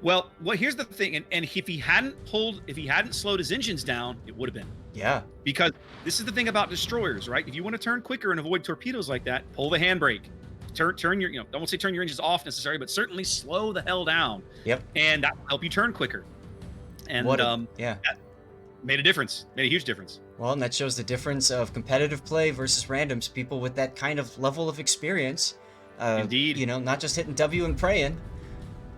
Speaker 1: Well, here's the thing, and if he hadn't slowed his engines down, it would have been.
Speaker 2: Yeah.
Speaker 1: Because this is the thing about destroyers, right? If you want to turn quicker and avoid torpedoes like that, pull the handbrake. Turn your, don't say turn your engines off necessarily, but certainly slow the hell down.
Speaker 2: Yep.
Speaker 1: And that will help you turn quicker. And
Speaker 2: yeah.
Speaker 1: that made a difference. Made a huge difference.
Speaker 2: Well, and that shows the difference of competitive play versus randoms. People with that kind of level of experience.
Speaker 1: Indeed.
Speaker 2: Not just hitting W and praying.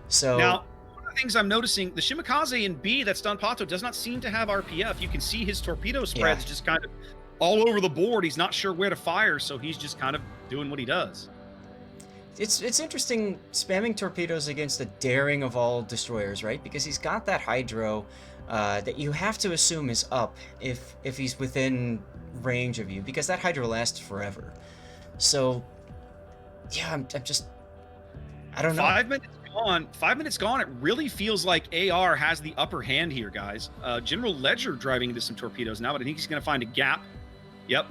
Speaker 2: So
Speaker 1: Now, one of the things I'm noticing, the Shimakaze in B that's Don Pato does not seem to have RPF. You can see his torpedo spreads just kind of all over the board. He's not sure where to fire, so he's just kind of doing what he does.
Speaker 2: it's interesting spamming torpedoes against the daring of all destroyers, right? Because he's got that hydro that you have to assume is up if he's within range of you, because that hydro lasts forever. So yeah, I'm just, I don't know.
Speaker 1: 5 minutes gone. 5 minutes gone. It really feels like AR has the upper hand here, guys. General Ledger driving into some torpedoes now, but I think he's going to find a gap. Yep.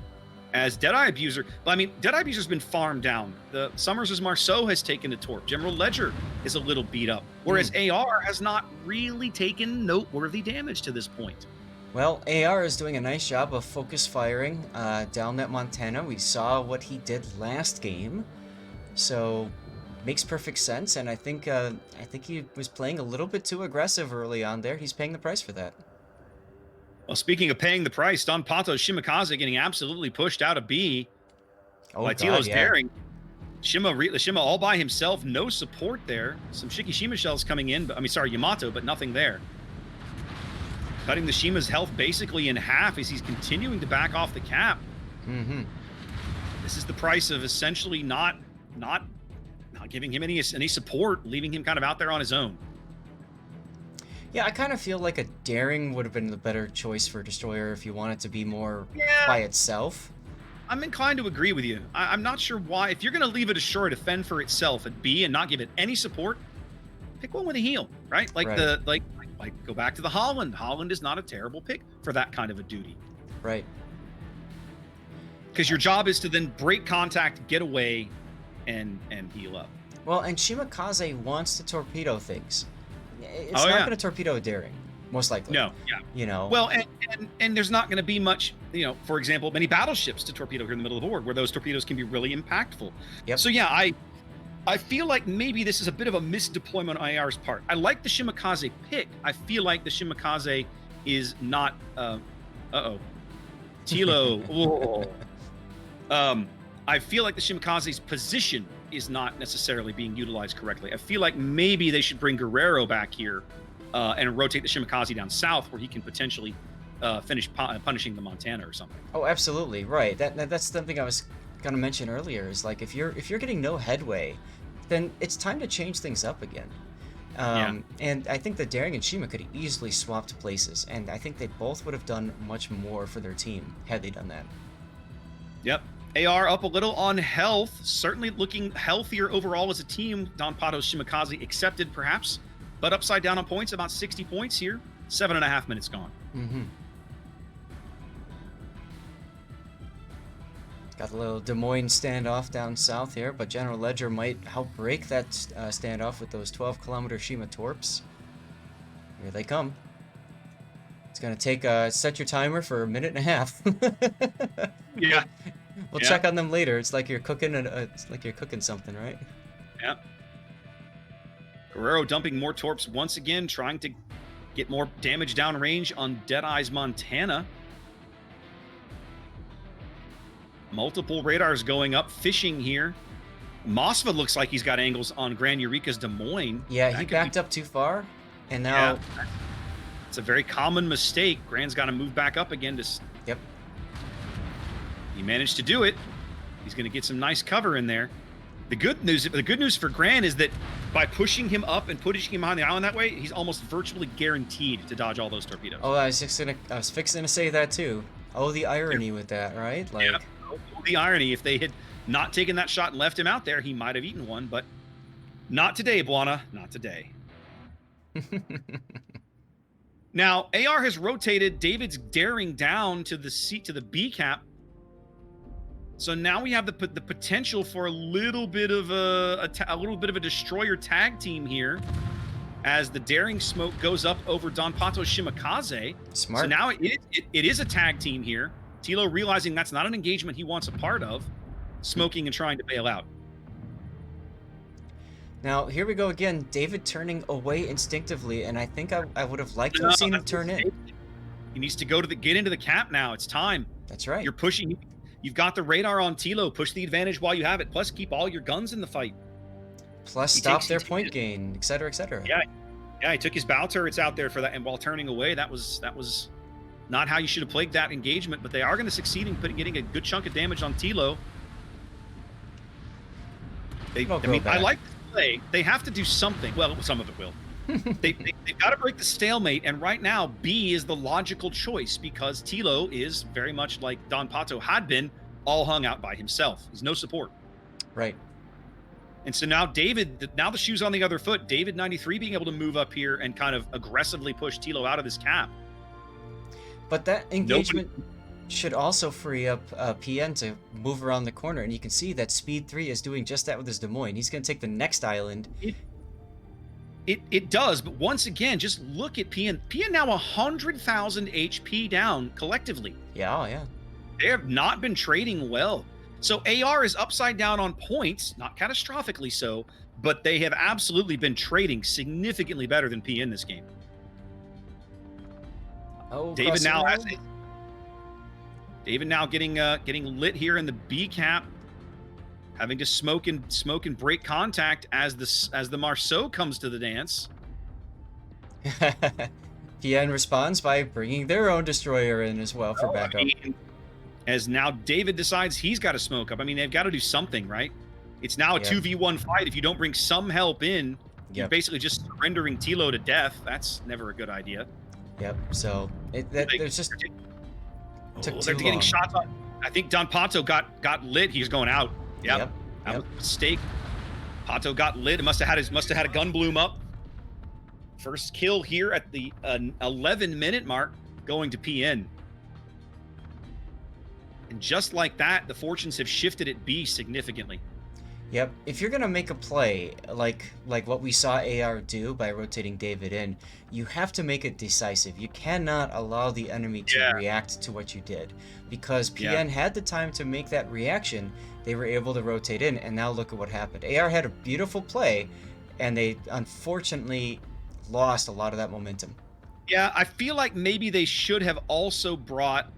Speaker 1: As Deadeye Abuser, Deadeye Abuser's been farmed down. The Summers' Marceau has taken the torp. General Ledger is a little beat up, whereas AR has not really taken noteworthy damage to this point.
Speaker 2: Well, AR is doing a nice job of focus firing down that Montana. We saw what he did last game. So, makes perfect sense, and I think he was playing a little bit too aggressive early on there. He's paying the price for that.
Speaker 1: Well, speaking of paying the price, Don Pato's Shimakaze getting absolutely pushed out of B
Speaker 2: Oh
Speaker 1: by
Speaker 2: God,
Speaker 1: Tilo's
Speaker 2: yeah.
Speaker 1: daring. Shima all by himself, no support there. Some Shikishima shells coming in, but I mean, sorry, Yamato, but nothing there. Cutting the Shima's health basically in half as he's continuing to back off the cap.
Speaker 2: Mm-hmm.
Speaker 1: This is the price of essentially not giving him any support, leaving him kind of out there on his own.
Speaker 2: Yeah, I kind of feel like a daring would have been the better choice for Destroyer if you want it to be more
Speaker 1: Yeah.
Speaker 2: by itself.
Speaker 1: I'm inclined to agree with you. I'm not sure why. If you're going to leave a Destroyer to fend for itself at B and not give it any support, pick one with a heal, right? Like
Speaker 2: Right.
Speaker 1: Go back to the Holland. Holland is not a terrible pick for that kind of a duty.
Speaker 2: Right.
Speaker 1: Because your job is to then break contact, get away, and heal up.
Speaker 2: Well, and Shimakaze wants to torpedo things. It's
Speaker 1: Oh,
Speaker 2: not
Speaker 1: yeah.
Speaker 2: going to torpedo daring, most likely.
Speaker 1: No, yeah.
Speaker 2: You know.
Speaker 1: Well, and there's not going to be much, for example, many battleships to torpedo here in the middle of the board where those torpedoes can be really impactful.
Speaker 2: Yep.
Speaker 1: So yeah, I feel like maybe this is a bit of a misdeployment on AR's part. I like the Shimakaze pick. I feel like the Shimakaze is not Tilo. Whoa. I feel like the Shimakaze's position is not necessarily being utilized correctly. I feel like maybe they should bring Guerrero back here and rotate the Shimakaze down south where he can potentially finish punishing the Montana or something.
Speaker 2: Oh, absolutely right. That's something I was gonna mention earlier. Is like if you're getting no headway, then it's time to change things up again. And I think that Daring and Shima could have easily swapped places, and I think they both would have done much more for their team had they done that.
Speaker 1: Yep. AR up a little on health, certainly looking healthier overall as a team. Don Pato's Shimakaze accepted, perhaps, but upside down on points, about 60 points here. 7.5 minutes gone.
Speaker 2: Mm-hmm. Got a little Des Moines standoff down south here, but General Ledger might help break that standoff with those 12-kilometer Shima torps. Here they come. It's gonna take set your timer for a minute and a half.
Speaker 1: Yeah.
Speaker 2: We'll
Speaker 1: Yeah.
Speaker 2: check on them later. It's like you're cooking it's like you're cooking something, right?
Speaker 1: Yeah. Guerrero dumping more torps once again, trying to get more damage downrange on Deadeye's Montana. Multiple radars going up, fishing here. Mosva looks like he's got angles on Grand Eureka's Des Moines.
Speaker 2: Yeah,
Speaker 1: That
Speaker 2: he
Speaker 1: could
Speaker 2: backed
Speaker 1: be-
Speaker 2: up too far, and now
Speaker 1: Yeah. It's a very common mistake. Grand's got to move back up again to.
Speaker 2: Yep.
Speaker 1: He managed to do it. He's going to get some nice cover in there. The good news for Gran is that by pushing him up and pushing him behind the island that way, he's almost virtually guaranteed to dodge all those torpedoes.
Speaker 2: Oh, I was fixing to say that too. Oh, the irony with that, right? Like,
Speaker 1: Yeah. Oh, the irony, if they had not taken that shot and left him out there, he might have eaten one, but not today, Buana. Not today. Now, AR has rotated David's daring down to the B cap. So now we have the potential for a little bit of a destroyer tag team here, as the daring smoke goes up over Don Pato's Shimakaze.
Speaker 2: smart.
Speaker 1: So now it is a tag team here. Tilo realizing that's not an engagement he wants a part of, smoking and trying to bail out.
Speaker 2: Now, here we go again. David turning away instinctively, and I think I would have liked to have seen him turn in.
Speaker 1: He needs to get into the cap now. It's time.
Speaker 2: That's right.
Speaker 1: You're pushing. You've got the radar on Tilo. Push the advantage while you have it. Plus, keep all your guns in the fight.
Speaker 2: Plus,
Speaker 1: he
Speaker 2: stop
Speaker 1: takes-
Speaker 2: their
Speaker 1: he takes
Speaker 2: point
Speaker 1: it.
Speaker 2: gain, etc., etc.
Speaker 1: Yeah. Yeah, he took his bow turrets out there for that, and while turning away, that was not how you should have played that engagement. But they are going to succeed in getting a good chunk of damage on Tilo.
Speaker 2: It'll grow
Speaker 1: I
Speaker 2: back.
Speaker 1: like this play. They have to do something. Well, some of it will. They've got to break the stalemate, and right now, B is the logical choice because Tilo is very much like Don Pato had been, all hung out by himself. He's no support.
Speaker 2: Right.
Speaker 1: And so now now the shoe's on the other foot. David 93 being able to move up here and kind of aggressively push Tilo out of this cap.
Speaker 2: But that engagement should also free up PN to move around the corner, and you can see that Speed 3 is doing just that with his Des Moines. He's going to take the next island.
Speaker 1: It does, but once again, just look at PN. PN now 100,000 HP down collectively.
Speaker 2: Yeah, oh, yeah.
Speaker 1: They have not been trading well. So AR is upside down on points, not catastrophically so, but they have absolutely been trading significantly better than PN this game.
Speaker 2: Oh,
Speaker 1: David now
Speaker 2: Crossing
Speaker 1: has
Speaker 2: Road?
Speaker 1: it. David now getting lit here in the B cap, having to smoke and break contact as the Marceau comes to the dance.
Speaker 2: PN responds by bringing their own destroyer in as well for
Speaker 1: I
Speaker 2: backup.
Speaker 1: mean, as now David decides he's got to smoke up. I mean, they've got to do something, right? It's now a
Speaker 2: Yep.
Speaker 1: 2v1 fight. If you don't bring some help in, you're
Speaker 2: Yep.
Speaker 1: basically just surrendering Tilo to death. That's never a good idea.
Speaker 2: Yep. So there's just took
Speaker 1: They're
Speaker 2: too
Speaker 1: getting
Speaker 2: long.
Speaker 1: shots on. I think Don Pato got lit. He's going out. Yep.
Speaker 2: Yep.
Speaker 1: That
Speaker 2: Yep.
Speaker 1: was a mistake. Pato got lit. It must have had a gun bloom up. First kill here at the 11-minute mark, going to PN. And just like that, the fortunes have shifted at B significantly.
Speaker 2: Yep. If you're gonna make a play like what we saw AR do by rotating David in, you have to make it decisive. You cannot allow the enemy to react to what you did, because PN had the time to make that reaction. They were able to rotate in, and now look at what happened. AR had a beautiful play, and they unfortunately lost a lot of that momentum.
Speaker 1: Yeah, I feel like maybe they should have also brought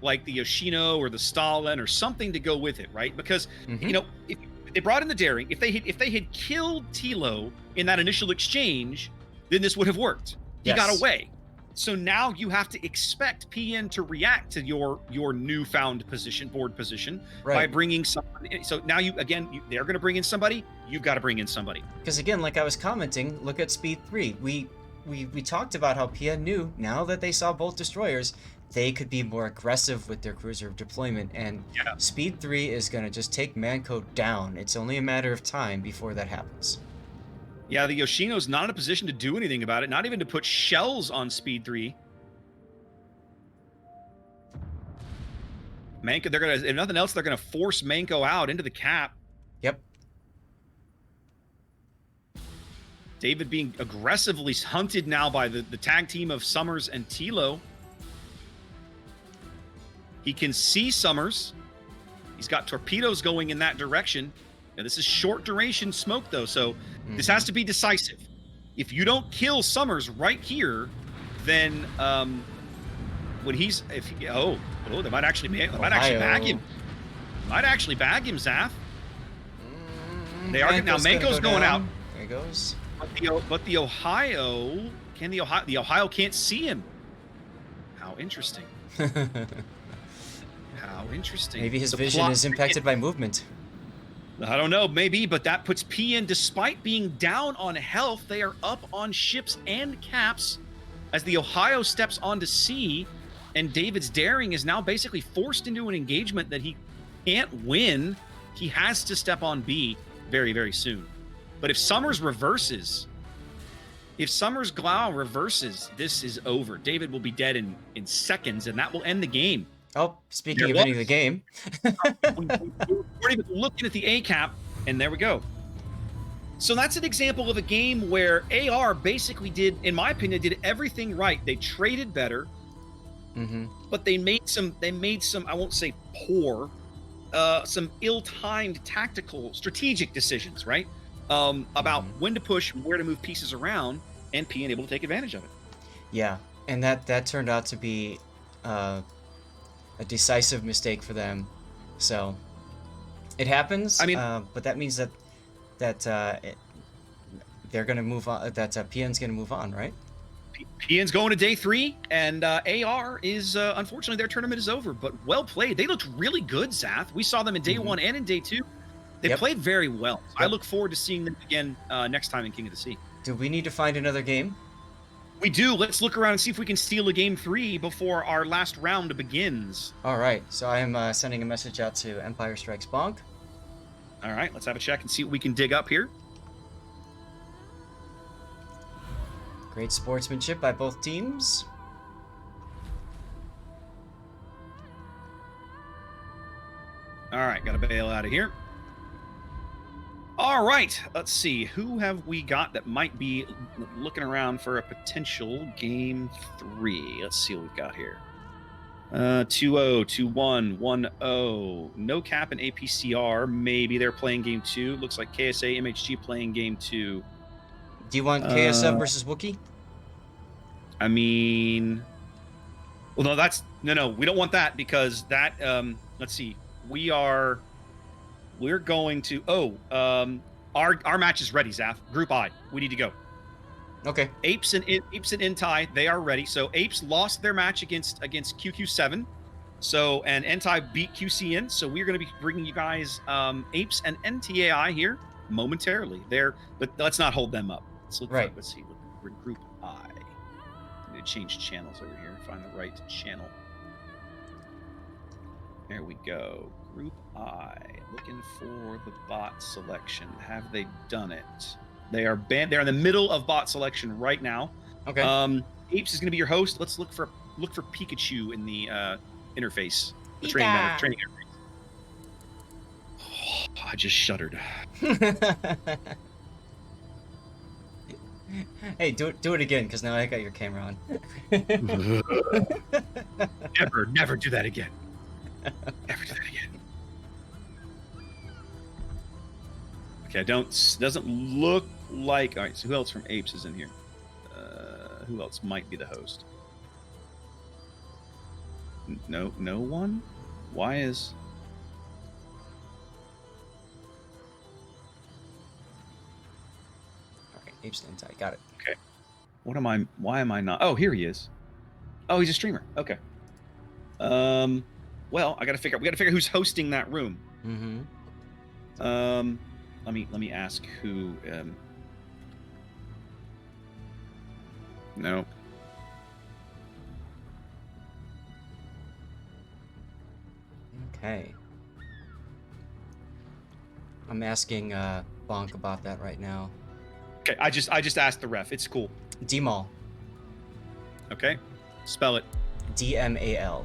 Speaker 1: like the Yoshino or the Stalin or something to go with it, right? Because you know, if they brought in the daring, if they had killed Tilo in that initial exchange, then this would have worked. He got away. So now you have to expect PN to react to your newfound board position by bringing someone in. So now they're going to bring in somebody. You've got to bring in somebody.
Speaker 2: Because again, like I was commenting, look at Speed 3. We talked about how PN knew now that they saw both destroyers, they could be more aggressive with their cruiser deployment, and Speed 3 is going to just take Manco down. It's only a matter of time before that happens.
Speaker 1: Yeah, the Yoshino's not in a position to do anything about it, not even to put shells on Speed 3. Manco, if nothing else, they're gonna force Manco out into the cap.
Speaker 2: Yep.
Speaker 1: David being aggressively hunted now by the tag team of Summers and Tilo. He can see Summers. He's got torpedoes going in that direction. Now, this is short duration smoke, though, so this has to be decisive. If you don't kill Summers right here, then when they might actually bag him. Might actually bag him, Zaf. They are now. Manco's going out.
Speaker 2: There he goes.
Speaker 1: But the Ohio the Ohio can't see him. How interesting. How interesting.
Speaker 2: Maybe his vision is impacted by movement.
Speaker 1: I don't know, maybe, but that puts PN, despite being down on health, they are up on ships and caps as the Ohio steps onto C, and David's daring is now basically forced into an engagement that he can't win. He has to step on B very, very soon. But if Summers reverses, Glau reverses, this is over. David will be dead in seconds, and that will end the game.
Speaker 2: Oh, speaking of ending the game.
Speaker 1: We're even looking at the A cap, and there we go. So that's an example of a game where AR basically in my opinion, did everything right. They traded better, but they made some, I won't say poor, some ill-timed strategic decisions, right? About when to push, where to move pieces around, and being able to take advantage of it.
Speaker 2: Yeah, and that turned out to be a decisive mistake for them. So it happens. I mean, but that means that they're going to move on. That PN's going to move on, right?
Speaker 1: PN's going to day 3, and AR is unfortunately their tournament is over. But well played. They looked really good, Zath. We saw them in day 1 and in day 2. They played very well. I look forward to seeing them again next time in King of the Sea.
Speaker 2: Do we need to find another game?
Speaker 1: We do. Let's look around and see if we can steal a game 3 before our last round begins.
Speaker 2: All right. So I am sending a message out to Empire Strikes Bonk.
Speaker 1: All right. Let's have a check and see what we can dig up here.
Speaker 2: Great sportsmanship by both teams.
Speaker 1: All right. Got to bail out of here. All right, let's see. Who have we got that might be looking around for a potential game 3? Let's see what we've got here. 2-0, 2-1, 1-0. No cap and APCR. Maybe they're playing game 2. Looks like KSA, MHG playing game 2.
Speaker 2: Do you want KSM versus Wookiee?
Speaker 1: I mean, well, no, no. We don't want that because that. Let's see. We're going to. Our match is ready, Zaf. Group I. We need to go.
Speaker 2: Okay.
Speaker 1: Apes and Npnyh, they are ready. So Apes lost their match against QQ7. So and Npnyh beat QCN. So we're going to be bringing you guys Apes and NTAI here momentarily. But let's not hold them up. Let's look.
Speaker 2: Right.
Speaker 1: Let's see. We're in Group I. I need to change channels over here. Find the right channel. There we go. Group I. Looking for the bot selection. Have they done it? They are banned. They're in the middle of bot selection right now.
Speaker 2: Okay.
Speaker 1: Apes is going to be your host. Let's look for Pikachu in the interface, the training interface. Oh, I just shuddered.
Speaker 2: Hey, do it again, because now I got your camera on.
Speaker 1: Never do that again. Never do that again. Okay, doesn't look like. All right, so who else from Apes is in here? Who else might be the host? No one. Why is?
Speaker 2: All right, Apes and Npnyh, got it.
Speaker 1: Okay. Why am I not? Oh, here he is. Oh, he's a streamer. Okay. Well, we got to figure who's hosting that room.
Speaker 2: Mm-hmm.
Speaker 1: Let me ask who. No.
Speaker 2: Okay. I'm asking Bonk about that right now.
Speaker 1: Okay, I just asked the ref. It's cool.
Speaker 2: Dmal.
Speaker 1: Okay, spell it.
Speaker 2: DMAL.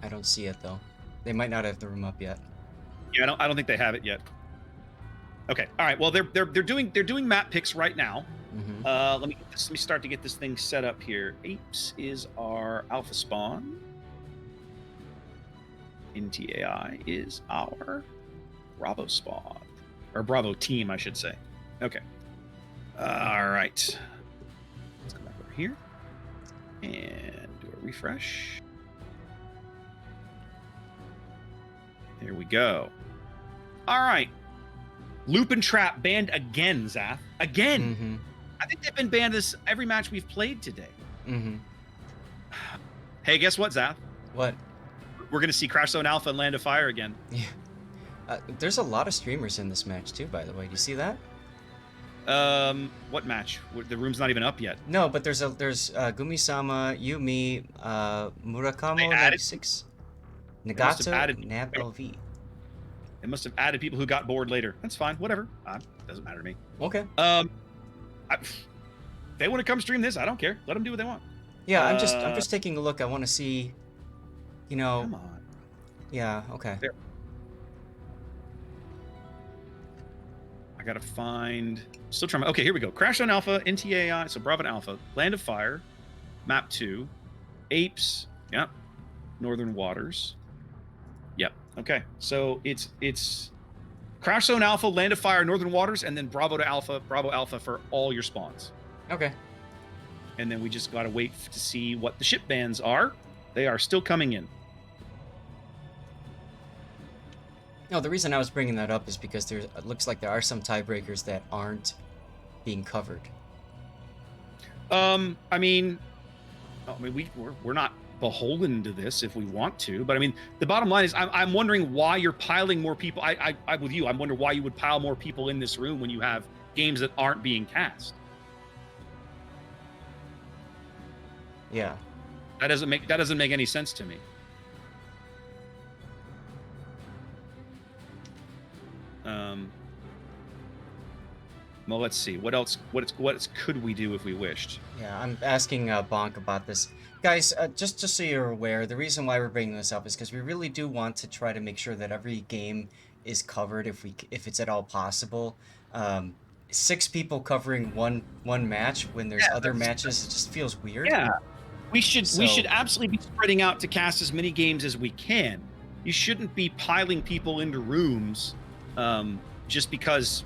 Speaker 2: I don't see it though. They might not have the room up yet.
Speaker 1: Yeah, I don't think they have it yet. Okay, all right. Well, they're doing map picks right now.
Speaker 2: Mm-hmm.
Speaker 1: Let me start to get this thing set up here. Apes is our alpha spawn. NTAI is our Bravo spawn, or Bravo team, I should say. Okay. All right. Let's come back over here and do a refresh. There we go. All right. Loop and Trap banned again, Zath. Again.
Speaker 2: Mm-hmm.
Speaker 1: I think they've been banned this every match we've played today.
Speaker 2: Mm-hmm.
Speaker 1: Hey, guess what, Zath?
Speaker 2: What?
Speaker 1: We're going to see Crash Zone Alpha and Land of Fire again.
Speaker 2: Yeah. There's a lot of streamers in this match too, by the way. Do you see that?
Speaker 1: What match? The room's not even up yet.
Speaker 2: No, but there's Gumi-sama, Yumi, Murakamo 96,
Speaker 1: must have added-
Speaker 2: Nagato, Nab LV.
Speaker 1: They must have added people who got bored later. That's fine. Whatever. Doesn't matter to me.
Speaker 2: Okay.
Speaker 1: They want to come stream this. I don't care. Let them do what they want.
Speaker 2: Yeah, I'm just taking a look. I want to see, you know.
Speaker 1: Come on.
Speaker 2: Yeah. Okay.
Speaker 1: There. I gotta find. Still trying. Okay, here we go. Crash on Alpha, NTAI. So Bravo and Alpha, Land of Fire, Map 2, Apes. Yep. Northern Waters. Yep. Okay. So it's Crash Zone Alpha, Land of Fire, Northern Waters, and then Bravo Alpha for all your spawns.
Speaker 2: Okay.
Speaker 1: And then we just gotta wait to see what the ship bans are. They are still coming in.
Speaker 2: No, the reason I was bringing that up is because it looks like there are some tiebreakers that aren't being covered.
Speaker 1: I mean, we're not beholden to this if we want to, but I mean, the bottom line is I'm wondering why you're piling more people. I with you, I'm wondering why you would pile more people in this room when you have games that aren't being cast.
Speaker 2: Yeah.
Speaker 1: That doesn't make any sense to me. Well, let's see. What else could we do if we wished?
Speaker 2: Yeah, I'm asking Bonk about this. Guys, just so you're aware, the reason why we're bringing this up is because we really do want to try to make sure that every game is covered if it's at all possible. 6 people covering one match when there's
Speaker 1: Yeah,
Speaker 2: other matches. It just feels weird.
Speaker 1: Yeah, we should
Speaker 2: So-
Speaker 1: absolutely be spreading out to cast as many games as we can. You shouldn't be piling people into rooms just because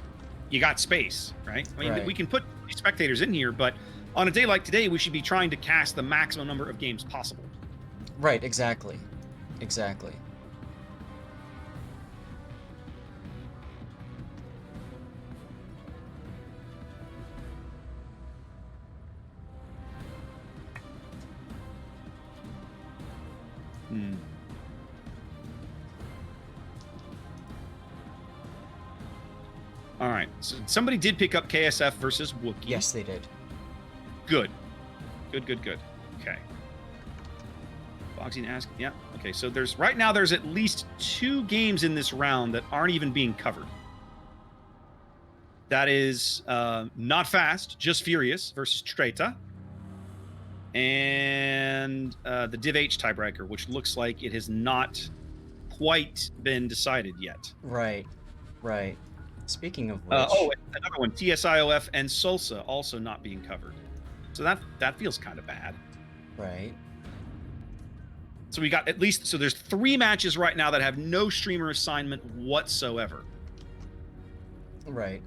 Speaker 1: you got space, right? I mean,
Speaker 2: Right.
Speaker 1: we can put spectators in here, but on a day like today, we should be trying to cast the maximum number of games possible.
Speaker 2: Right, exactly. Exactly.
Speaker 1: Hmm. All right, so somebody did pick up KSF versus Wookiee.
Speaker 2: Yes, they did.
Speaker 1: Good. Good. Okay. Boxing ask. Yeah. Okay. So right now there's at least 2 games in this round that aren't even being covered. That is Not Fast, Just Furious versus Treta. And the Div H tiebreaker, which looks like it has not quite been decided yet.
Speaker 2: Right. Speaking of which,
Speaker 1: And another one, TSIOF and Salsa also not being covered. So that feels kind of bad.
Speaker 2: right.
Speaker 1: So we got there's 3 matches right now that have no streamer assignment whatsoever.
Speaker 2: Right.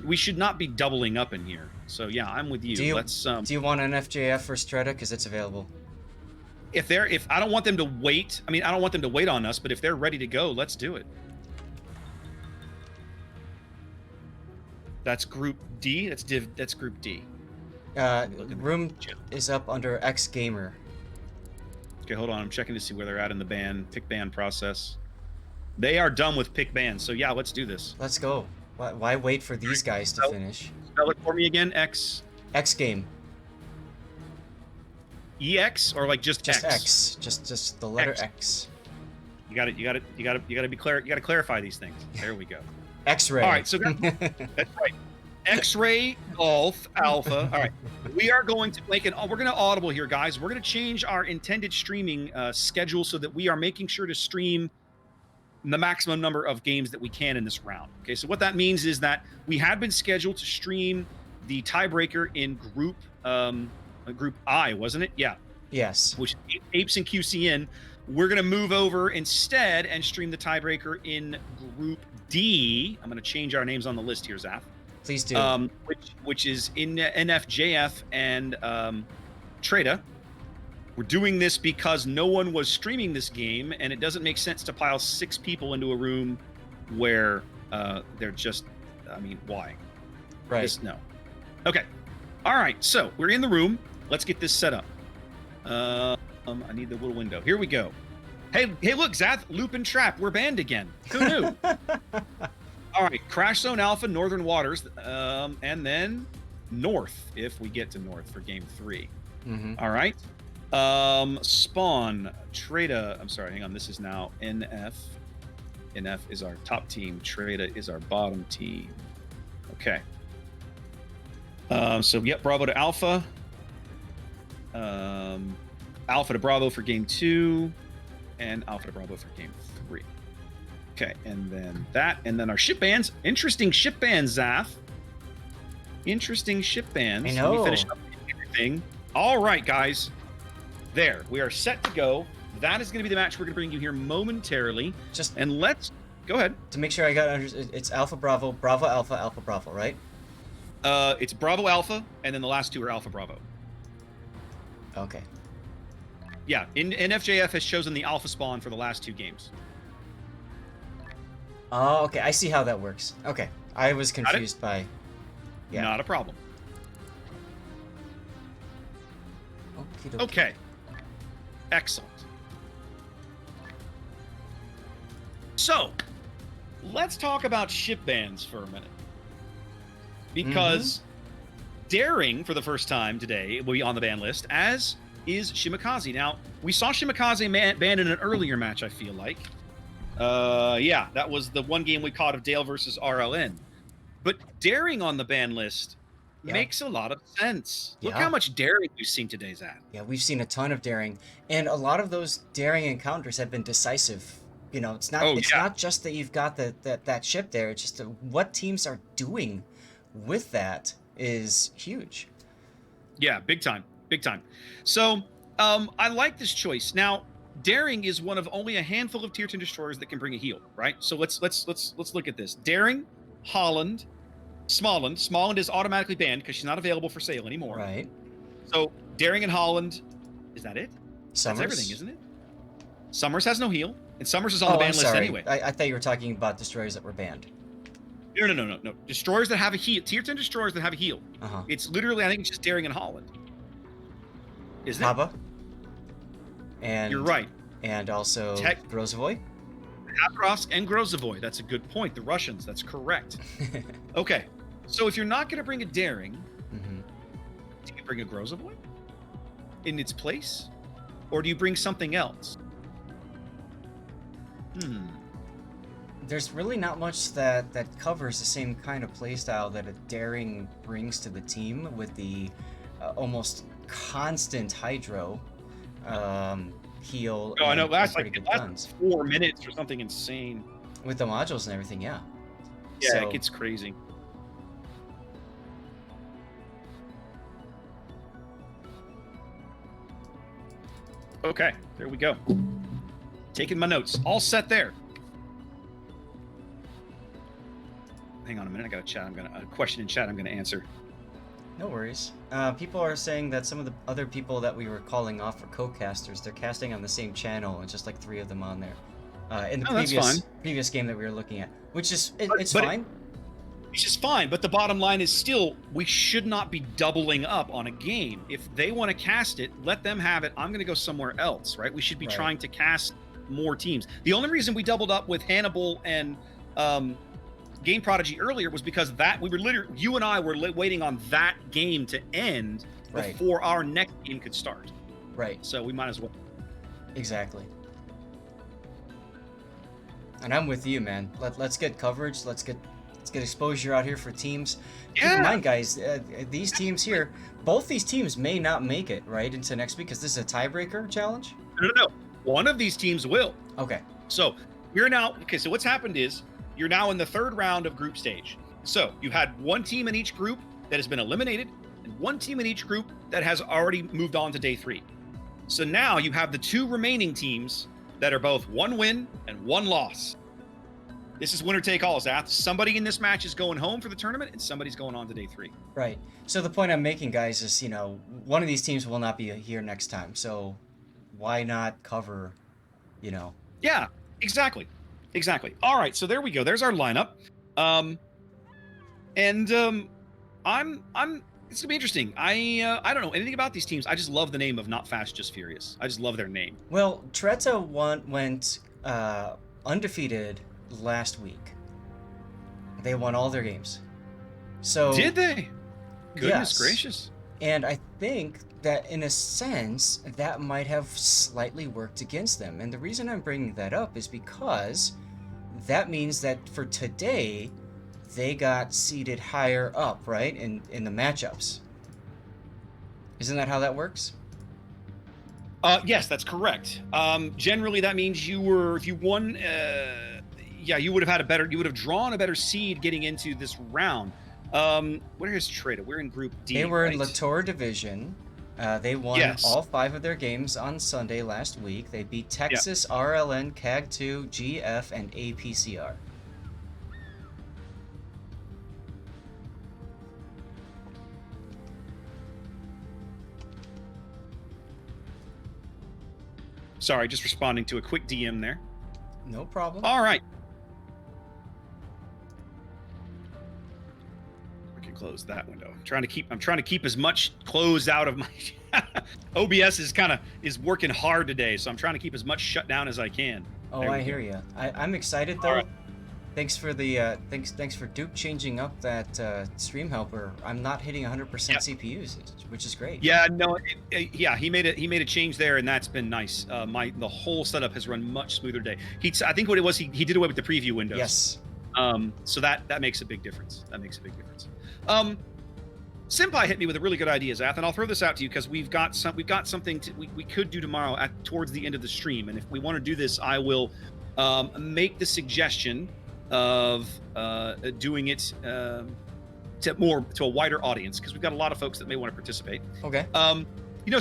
Speaker 1: We should not be doubling up in here. So yeah, I'm with you.
Speaker 2: Do you
Speaker 1: Let's
Speaker 2: do you want an FJF for Strata because it's available?
Speaker 1: if I don't want them to wait. I mean, I don't want them to wait on us, but if they're ready to go, let's do it. That's Group D. That's Group D.
Speaker 2: Room is up under X Gamer.
Speaker 1: Okay, hold on. I'm checking to see where they're at in the pick ban process. They are done with pick ban. So yeah, let's do this.
Speaker 2: Let's go. Why wait for these guys to
Speaker 1: So-
Speaker 2: finish?
Speaker 1: Spell it for me again. X
Speaker 2: X-Game.
Speaker 1: EX or like just
Speaker 2: X. Just the letter
Speaker 1: X.
Speaker 2: X.
Speaker 1: You got to be clear. You got to clarify these things. There we go.
Speaker 2: X-ray.
Speaker 1: All right, so that's right. X-ray Golf Alpha. All right, we are going to we're going to audible here, guys. We're going to change our intended streaming schedule so that we are making sure to stream the maximum number of games that we can in this round. Okay, so what that means is that we had been scheduled to stream the tiebreaker in Group I, wasn't it? Yeah,
Speaker 2: Yes.
Speaker 1: which is Apes and QCN. We're going to move over instead and stream the tiebreaker in Group D. I'm going to change our names on the list here, Zaf.
Speaker 2: Please do.
Speaker 1: Which is in NFJF and Treta. We're doing this because no one was streaming this game, and it doesn't make sense to pile 6 people into a room where they're just. I mean, why?
Speaker 2: right.
Speaker 1: No. Okay. All right. So we're in the room. Let's get this set up. I need the little window. Here we go. Hey, look, Zath, Loop and Trap. We're banned again. Who knew? All right, Crash Zone Alpha, Northern Waters, and then North, if we get to North for Game 3.
Speaker 2: Mm-hmm.
Speaker 1: All right. Spawn, Treta. I'm sorry, hang on. This is now NF. NF is our top team. Treta is our bottom team. Okay. So, yep, Bravo to Alpha. Alpha to Bravo for Game 2. And Alpha to Bravo for Game 3. Okay, and then our ship bans. Interesting ship bans, Zaf. Interesting ship bans.
Speaker 2: I know.
Speaker 1: Let me finish up everything. All right, guys. There, we are set to go. That is going to be the match we're going to bring you here momentarily.
Speaker 2: Just
Speaker 1: And let's go ahead.
Speaker 2: to make sure I got it's Alpha Bravo, Bravo Alpha, Alpha Bravo, right?
Speaker 1: It's Bravo Alpha, and then the last 2 are Alpha Bravo.
Speaker 2: Okay.
Speaker 1: Yeah, NFJF has chosen the Alpha spawn for the last 2 games.
Speaker 2: Oh, okay. I see how that works. Okay. I was
Speaker 1: it?
Speaker 2: confused by. Yeah.
Speaker 1: Not a problem.
Speaker 2: Okey-dokey.
Speaker 1: Okay. Excellent. So, let's talk about ship bans for a minute. Because Daring, for the first time today, will be on the ban list, as is Shimakaze. Now, we saw Shimakaze banned in an earlier match, I feel like. Yeah, that was the one game we caught of Dale versus RLN. But Daring on the ban list makes a lot of sense. Look
Speaker 2: Yeah.
Speaker 1: how much Daring we've seen today, Zach.
Speaker 2: Yeah, we've seen a ton of daring, and a lot of those daring encounters have been decisive. You know, it's not
Speaker 1: Oh,
Speaker 2: it's
Speaker 1: yeah.
Speaker 2: not just that you've got that ship there. It's just what teams are doing with that is huge.
Speaker 1: Yeah, big time, big time. So I like this choice. Now, Daring is one of only a handful of tier 10 destroyers that can bring a heal, right? So let's look at this. Daring, Holland, Smolland. Smolland is automatically banned because she's not available for sale anymore.
Speaker 2: Right.
Speaker 1: So Daring and Holland, is that it?
Speaker 2: Summers.
Speaker 1: That's everything, isn't it? Summers has no heal, and Summers is on the ban list anyway.
Speaker 2: I thought you were talking about destroyers that were banned.
Speaker 1: No. Destroyers that have a heal, tier 10 destroyers that have a heal.
Speaker 2: Uh-huh.
Speaker 1: It's literally, I think it's just Daring and Holland. Isn't it?
Speaker 2: Haba. And
Speaker 1: You're right.
Speaker 2: And also Grozovoy.
Speaker 1: Haparovsk and Grozovoy. That's a good point. The Russians. That's correct. Okay. So if you're not going to bring a Daring, do you bring a Grozovoy in its place? Or do you bring something else?
Speaker 2: There's really not much that covers the same kind of playstyle that a Daring brings to the team with the almost constant Hydro heal.
Speaker 1: Oh, I know.
Speaker 2: And
Speaker 1: Last
Speaker 2: pretty good
Speaker 1: last
Speaker 2: guns.
Speaker 1: 4 minutes or something insane.
Speaker 2: With the modules and everything, yeah.
Speaker 1: Yeah,
Speaker 2: So,
Speaker 1: it gets crazy. Okay, there we go. Taking my notes. All set there. Hang on a minute. I got a chat. A question in chat I'm gonna answer.
Speaker 2: no worries. People are saying that some of the other people that we were calling off for co-casters, they're casting on the same channel, and just like 3 of them on there. In the
Speaker 1: that's fine.
Speaker 2: previous game that we were looking at, which is it's
Speaker 1: but
Speaker 2: fine.
Speaker 1: Which is fine, but the bottom line is still we should not be doubling up on a game. If they want to cast it, let them have it. I'm going to go somewhere else, right? We should be
Speaker 2: Right.
Speaker 1: trying to cast more teams. The only reason we doubled up with Hannibal and Game Prodigy earlier was because that we were literally, you and I were waiting on that game to end
Speaker 2: Right.
Speaker 1: before our next game could start.
Speaker 2: Right.
Speaker 1: So we might as well.
Speaker 2: Exactly. And I'm with you, man. Let's get coverage. Let's get exposure out here for teams. Keep in
Speaker 1: Yeah.
Speaker 2: mind, guys, these teams here, both these teams may not make it right into next week because this is a tiebreaker challenge.
Speaker 1: No. One of these teams will.
Speaker 2: Okay.
Speaker 1: So we're now, okay, so what's happened is you're now in the 3rd round of group stage. So you had one team in each group that has been eliminated and one team in each group that has already moved on to day 3. So now you have the 2 remaining teams that are both 1 win and 1 loss. This is winner take all, Zath. Somebody in this match is going home for the tournament and somebody's going on to day 3.
Speaker 2: Right. So the point I'm making, guys, is one of these teams will not be here next time. So why not cover,
Speaker 1: Yeah, exactly. All right, so there we go. There's our lineup. I'm it's gonna be interesting. I don't know anything about these teams. I just love the name of Not Fast Just Furious. I just love their name.
Speaker 2: Well, Treta went undefeated last week. They won all their games. So
Speaker 1: Did they? Goodness
Speaker 2: Yes.
Speaker 1: gracious.
Speaker 2: And I think that in a sense, that might have slightly worked against them. And the reason I'm bringing that up is because that means that for today, they got seated higher up, right? In the matchups. Isn't that how that works?
Speaker 1: Yes, that's correct. Generally, that means if you won, you would have drawn a better seed getting into this round. Where is Treta? We're in Group D.
Speaker 2: They were
Speaker 1: right?
Speaker 2: in Latour Division. They won
Speaker 1: Yes.
Speaker 2: all 5 of their games on Sunday last week. They beat Texas, RLN, CAG2, GF, and APCR.
Speaker 1: Sorry, just responding to a quick DM there.
Speaker 2: No problem.
Speaker 1: All right. We can close that window. I'm trying to keep as much closed out of my OBS is working hard today, so I'm trying to keep as much shut down as I can.
Speaker 2: Oh,
Speaker 1: There we
Speaker 2: I
Speaker 1: go.
Speaker 2: hear you. I'm excited though.
Speaker 1: All right.
Speaker 2: Thanks for the thanks for Duke changing up that stream helper. I'm not hitting 100% CPU usage, which is great.
Speaker 1: Yeah, no, he made a change there, and that's been nice. The whole setup has run much smoother today. I think what it was, he did away with the preview windows.
Speaker 2: Yes.
Speaker 1: So that makes a big difference. Senpai hit me with a really good idea, Zath, and I'll throw this out to you because we've got something we could do tomorrow towards the end of the stream, and if we want to do this, I will make the suggestion of doing it to a wider audience, because we've got a lot of folks that may want to participate.
Speaker 2: Okay.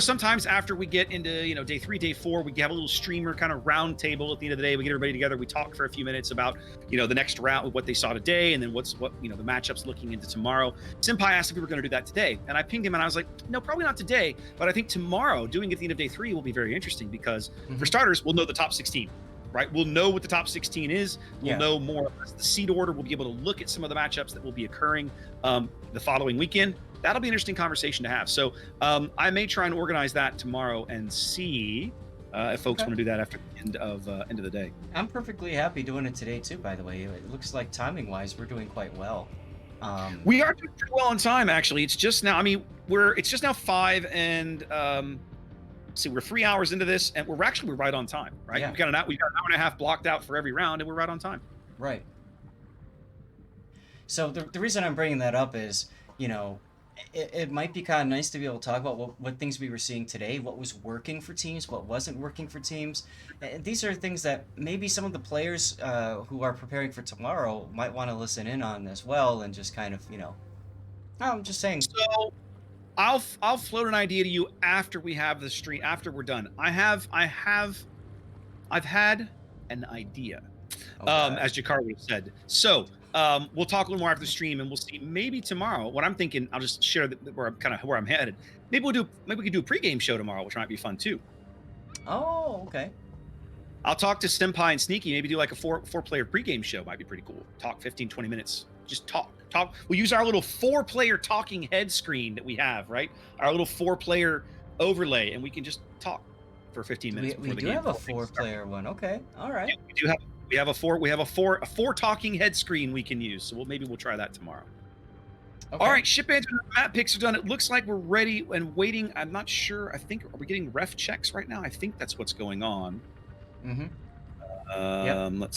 Speaker 1: Sometimes after we get into, day 3, day 4, we have a little streamer kind of round table at the end of the day. We get everybody together. We talk for a few minutes about, the next round, what they saw today, and then what the matchups looking into tomorrow. Senpai asked if we were going to do that today, and I pinged him, and I was like, no, probably not today, but I think tomorrow, doing it at the end of day 3 will be very interesting, because for starters, we'll know the top 16. Right, we'll know what the top 16 is. We'll know more or less the seed order. We'll be able to look at some of the matchups that will be occurring the following weekend. That'll be an interesting conversation to have. So I may try and organize that tomorrow and see if folks want to do that after the end of the day.
Speaker 2: I'm perfectly happy doing it today too. By the way, it looks like timing-wise, we're doing quite well.
Speaker 1: We are doing pretty well on time, actually. It's just now. It's just now 5 and. See, we're 3 hours into this, and we're right on time, right?
Speaker 2: Yeah.
Speaker 1: We've got an hour and a half blocked out for every round, and we're right on time.
Speaker 2: Right. So the reason I'm bringing that up is, it might be kind of nice to be able to talk about what things we were seeing today, what was working for teams, what wasn't working for teams. And these are things that maybe some of the players who are preparing for tomorrow might want to listen in on as well, and just kind of, I'm just saying.
Speaker 1: So I'll float an idea to you after we have the stream, after we're done. I've had an idea, as Jakar would have said. So we'll talk a little more after the stream, and we'll see. Maybe tomorrow, what I'm thinking, I'll just share where I'm headed. Maybe we could do a pregame show tomorrow, which might be fun too.
Speaker 2: Oh, okay.
Speaker 1: I'll talk to Senpai and Sneaky. Maybe do like a four-player pregame show. Might be pretty cool. Talk 15, 20 minutes. Just talk. We'll use our little 4-player talking head screen that we have, right? Our little 4-player overlay, and we can just talk for 15 minutes.
Speaker 2: We do have a 4-player one. Okay, all right.
Speaker 1: Yeah, we do have. We have a 4 talking head screen we can use. So maybe we'll try that tomorrow. Okay. All right, ship answer map picks are done. It looks like we're ready and waiting. I'm not sure. I think, are we getting ref checks right now? I think that's what's going on.
Speaker 2: Mm-hmm.
Speaker 1: Let's